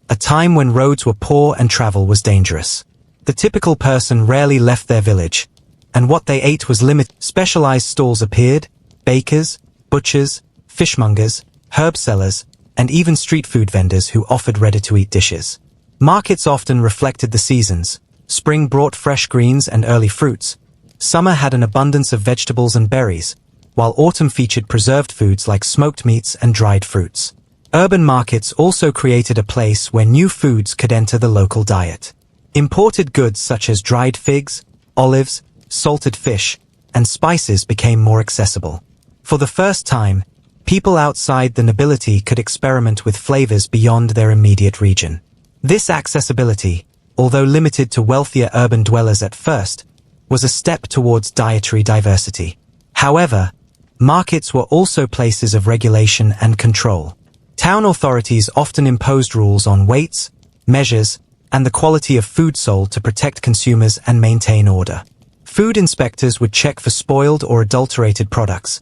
a time when roads were poor and travel was dangerous. The typical person rarely left their village, and what they ate was limited. Specialized stalls appeared: bakers, butchers, fishmongers, herb sellers, and even street food vendors who offered ready-to-eat dishes. Markets often reflected the seasons. Spring brought fresh greens and early fruits. Summer had an abundance of vegetables and berries, while autumn featured preserved foods like smoked meats and dried fruits. Urban markets also created a place where new foods could enter the local diet. Imported goods such as dried figs, olives, salted fish, and spices became more accessible. For the first time, people outside the nobility could experiment with flavors beyond their immediate region. This accessibility, although limited to wealthier urban dwellers at first, was a step towards dietary diversity. However, markets were also places of regulation and control. Town authorities often imposed rules on weights, measures, and the quality of food sold to protect consumers and maintain order. Food inspectors would check for spoiled or adulterated products,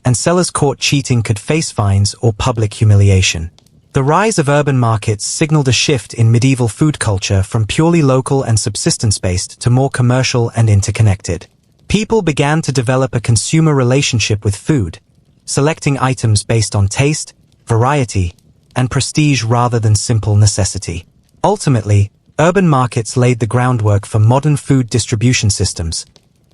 and sellers caught cheating could face fines or public humiliation. The rise of urban markets signaled a shift in medieval food culture from purely local and subsistence-based to more commercial and interconnected. People began to develop a consumer relationship with food, selecting items based on taste, variety, and prestige rather than simple necessity. Ultimately, urban markets laid the groundwork for modern food distribution systems,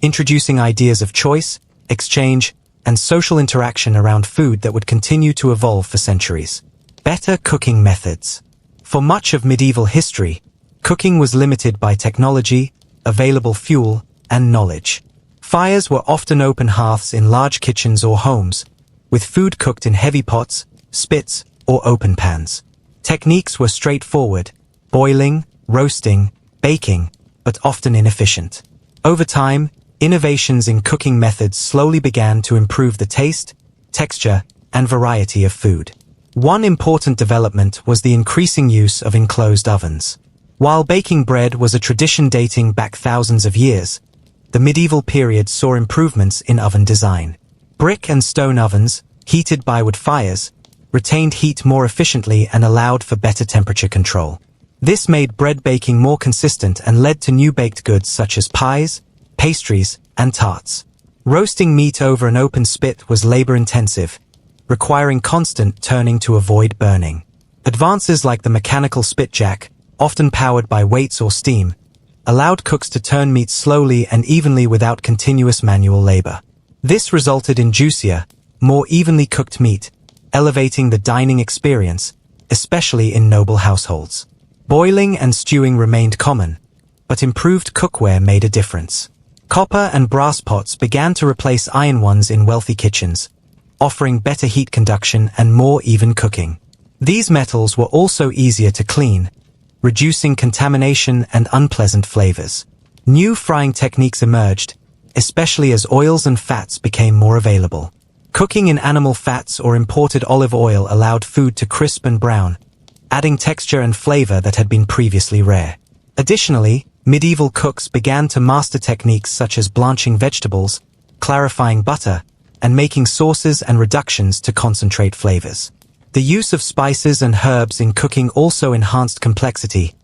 introducing ideas of choice, exchange, and social interaction around food that would continue to evolve for centuries. Better cooking methods. For much of medieval history, cooking was limited by technology, available fuel, and knowledge. Fires were often open hearths in large kitchens or homes, with food cooked in heavy pots, spits, or open pans. Techniques were straightforward: boiling, roasting, baking, but often inefficient. Over time, innovations in cooking methods slowly began to improve the taste, texture, and variety of food. One important development was the increasing use of enclosed ovens. While baking bread was a tradition dating back thousands of years, the medieval period saw improvements in oven design. Brick and stone ovens, heated by wood fires, retained heat more efficiently and allowed for better temperature control. This made bread baking more consistent and led to new baked goods such as pies, pastries, and tarts. Roasting meat over an open spit was labor-intensive, requiring constant turning to avoid burning. Advances like the mechanical spit jack, often powered by weights or steam, allowed cooks to turn meat slowly and evenly without continuous manual labor. This resulted in juicier, more evenly cooked meat, elevating the dining experience, especially in noble households. Boiling and stewing remained common, but improved cookware made a difference. Copper and brass pots began to replace iron ones in wealthy kitchens, offering better heat conduction and more even cooking. These metals were also easier to clean, reducing contamination and unpleasant flavors. New frying techniques emerged, especially as oils and fats became more available. Cooking in animal fats or imported olive oil allowed food to crisp and brown, adding texture and flavor that had been previously rare. Additionally, medieval cooks began to master techniques such as blanching vegetables, clarifying butter, and making sauces and reductions to concentrate flavors. The use of spices and herbs in cooking also enhanced complexity,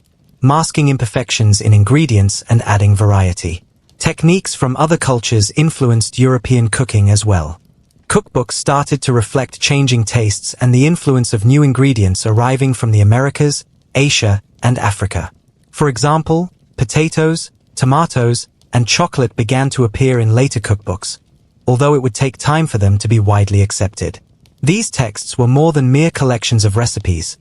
masking imperfections in ingredients and adding variety. Techniques from other cultures influenced European cooking as well. Cookbooks started to reflect changing tastes and the influence of new ingredients arriving from the Americas, Asia, and Africa. For example, potatoes, tomatoes, and chocolate began to appear in later cookbooks, although it would take time for them to be widely accepted. These texts were more than mere collections of recipes.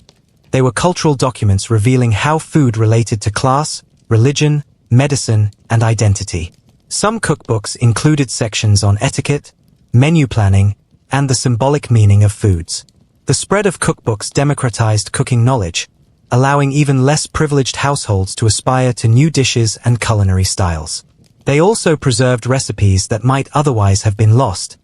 They were cultural documents revealing how food related to class, religion, medicine, and identity. Some cookbooks included sections on etiquette, menu planning, and the symbolic meaning of foods. The spread of cookbooks democratized cooking knowledge, allowing even less privileged households to aspire to new dishes and culinary styles. They also preserved recipes that might otherwise have been lost,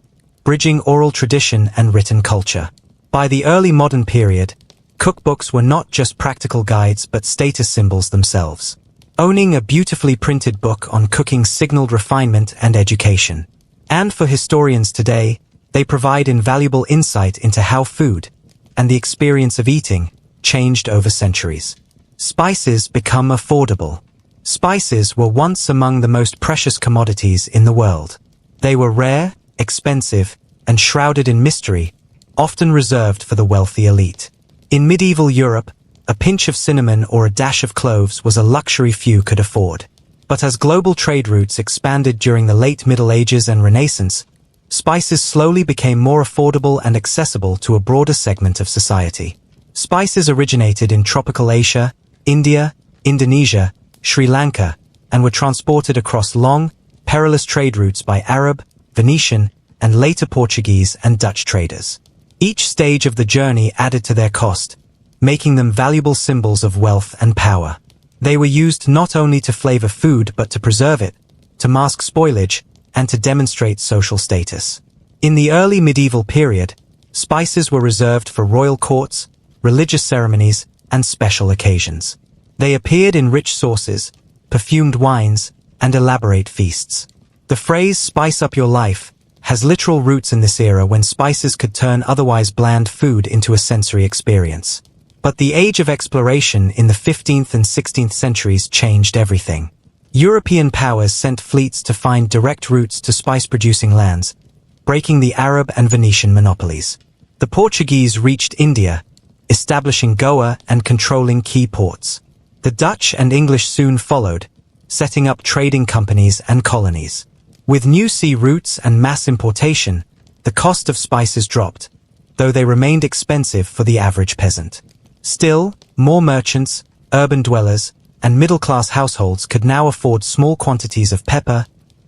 bridging oral tradition and written culture. By the early modern period, cookbooks were not just practical guides but status symbols themselves. Owning a beautifully printed book on cooking signaled refinement and education. And for historians today, they provide invaluable insight into how food, and the experience of eating, changed over centuries. Spices become affordable. Spices were once among the most precious commodities in the world. They were rare, expensive, and shrouded in mystery, often reserved for the wealthy elite. In medieval Europe, a pinch of cinnamon or a dash of cloves was a luxury few could afford. But as global trade routes expanded during the late Middle Ages and Renaissance, spices slowly became more affordable and accessible to a broader segment of society. Spices originated in tropical Asia, India, Indonesia, Sri Lanka, and were transported across long, perilous trade routes by Arab, Venetian, and later Portuguese and Dutch traders. Each stage of the journey added to their cost, making them valuable symbols of wealth and power. They were used not only to flavor food but to preserve it, to mask spoilage, and to demonstrate social status. In the early medieval period, spices were reserved for royal courts, religious ceremonies, and special occasions. They appeared in rich sauces, perfumed wines, and elaborate feasts. The phrase "spice up your life" has literal roots in this era when spices could turn otherwise bland food into a sensory experience. But the age of exploration in the 15th and 16th centuries changed everything. European powers sent fleets to find direct routes to spice-producing lands, breaking the Arab and Venetian monopolies. The Portuguese reached India, establishing Goa and controlling key ports. The Dutch and English soon followed, setting up trading companies and colonies. With new sea routes and mass importation, the cost of spices dropped, though they remained expensive for the average peasant. Still, more merchants, urban dwellers, and middle-class households could now afford small quantities of pepper,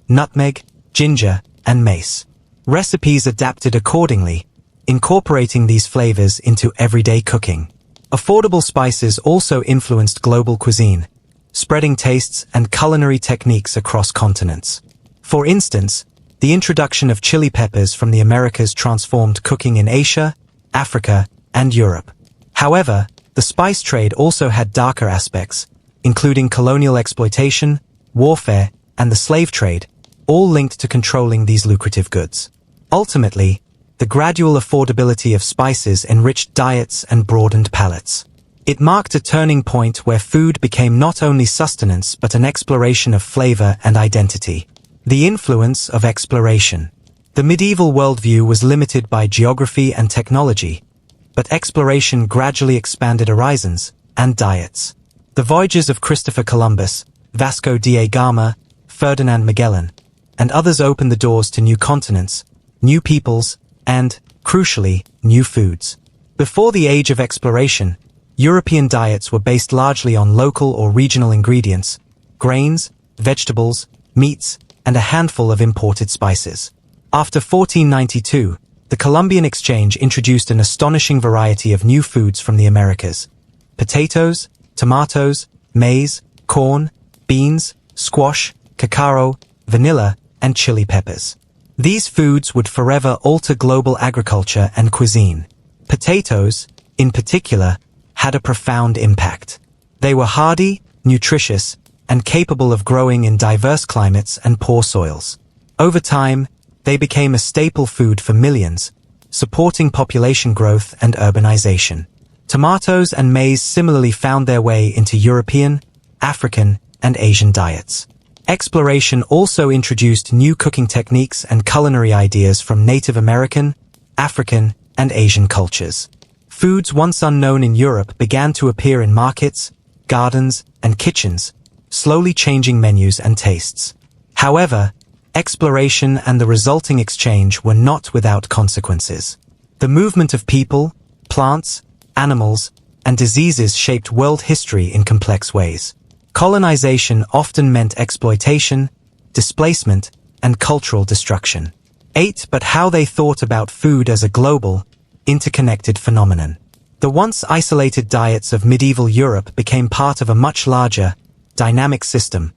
nutmeg, ginger, and mace. Recipes adapted accordingly, incorporating these flavors into everyday cooking. Affordable spices also influenced global cuisine, spreading tastes and culinary techniques across continents. For instance, the introduction of chili peppers from the Americas transformed cooking in Asia, Africa, and Europe. However, the spice trade also had darker aspects, including colonial exploitation, warfare, and the slave trade, all linked to controlling these lucrative goods. Ultimately, the gradual affordability of spices enriched diets and broadened palates. It marked a turning point where food became not only sustenance but an exploration of flavor and identity. The influence of exploration. The medieval worldview was limited by geography and technology, but exploration gradually expanded horizons and diets. The voyages of Christopher Columbus, Vasco da Gama, Ferdinand Magellan, and others opened the doors to new continents, new peoples, and, crucially, new foods. Before the age of exploration, European diets were based largely on local or regional ingredients, grains, vegetables, meats, and a handful of imported spices. After 1492, the Columbian Exchange introduced an astonishing variety of new foods from the Americas: potatoes, tomatoes, maize, corn, beans, squash, cacao, vanilla, and chili peppers. These foods would forever alter global agriculture and cuisine. Potatoes, in particular, had a profound impact. They were hardy, nutritious, and capable of growing in diverse climates and poor soils. Over time, they became a staple food for millions, supporting population growth and urbanization. Tomatoes and maize similarly found their way into European, African, and Asian diets. Exploration also introduced new cooking techniques and culinary ideas from Native American, African, and Asian cultures. Foods once unknown in Europe began to appear in markets, gardens, and kitchens, slowly changing menus and tastes. However, exploration and the resulting exchange were not without consequences. The movement of people, plants, animals, and diseases shaped world history in complex ways. Colonization often meant exploitation, displacement, and cultural destruction. 8. But how they thought about food as a global, interconnected phenomenon. The once isolated diets of medieval Europe became part of a much larger, dynamic system,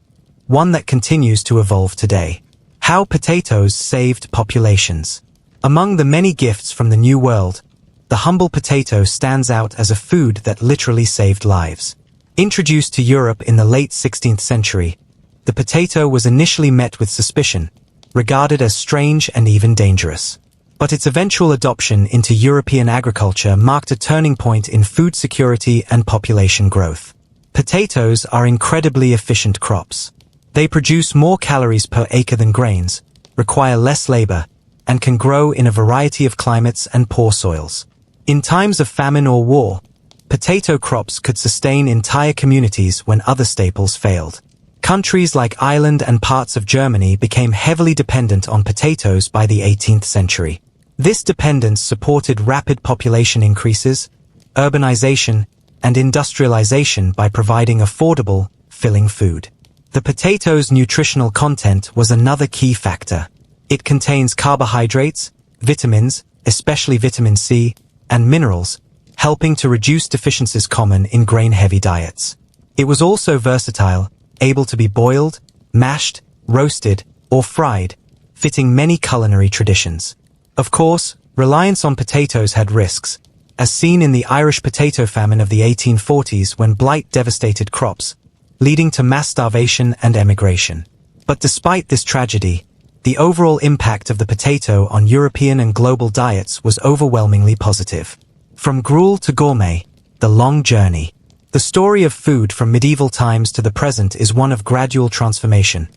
one that continues to evolve today. How potatoes saved populations. Among the many gifts from the New World, the humble potato stands out as a food that literally saved lives. Introduced to Europe in the late 16th century, the potato was initially met with suspicion, regarded as strange and even dangerous. But its eventual adoption into European agriculture marked a turning point in food security and population growth. Potatoes are incredibly efficient crops. They produce more calories per acre than grains, require less labor, and can grow in a variety of climates and poor soils. In times of famine or war, potato crops could sustain entire communities when other staples failed. Countries like Ireland and parts of Germany became heavily dependent on potatoes by the 18th century. This dependence supported rapid population increases, urbanization, and industrialization by providing affordable, filling food. The potato's nutritional content was another key factor. It contains carbohydrates, vitamins, especially vitamin C, and minerals, helping to reduce deficiencies common in grain-heavy diets. It was also versatile, able to be boiled, mashed, roasted, or fried, fitting many culinary traditions. Of course, reliance on potatoes had risks, as seen in the Irish potato famine of the 1840s when blight devastated crops, leading to mass starvation and emigration. But despite this tragedy, the overall impact of the potato on European and global diets was overwhelmingly positive. From gruel to gourmet, the long journey. The story of food from medieval times to the present is one of gradual transformation.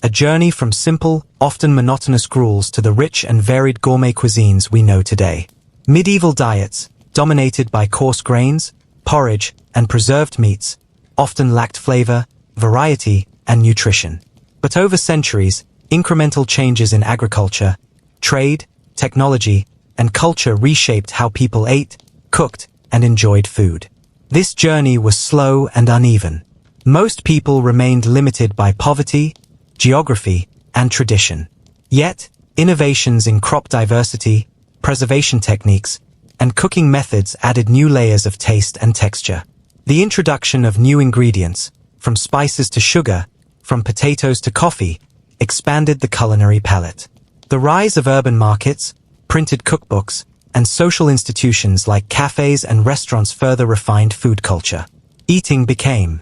A journey from simple, often monotonous gruels to the rich and varied gourmet cuisines we know today. Medieval diets, dominated by coarse grains, porridge, and preserved meats, often lacked flavor, variety, and nutrition. But over centuries, incremental changes in agriculture, trade, technology, and culture reshaped how people ate, cooked, and enjoyed food. This journey was slow and uneven. Most people remained limited by poverty, geography, and tradition. Yet, innovations in crop diversity, preservation techniques, and cooking methods added new layers of taste and texture. The introduction of new ingredients, from spices to sugar, from potatoes to coffee, expanded the culinary palette. The rise of urban markets, printed cookbooks, and social institutions like cafes and restaurants further refined food culture. Eating became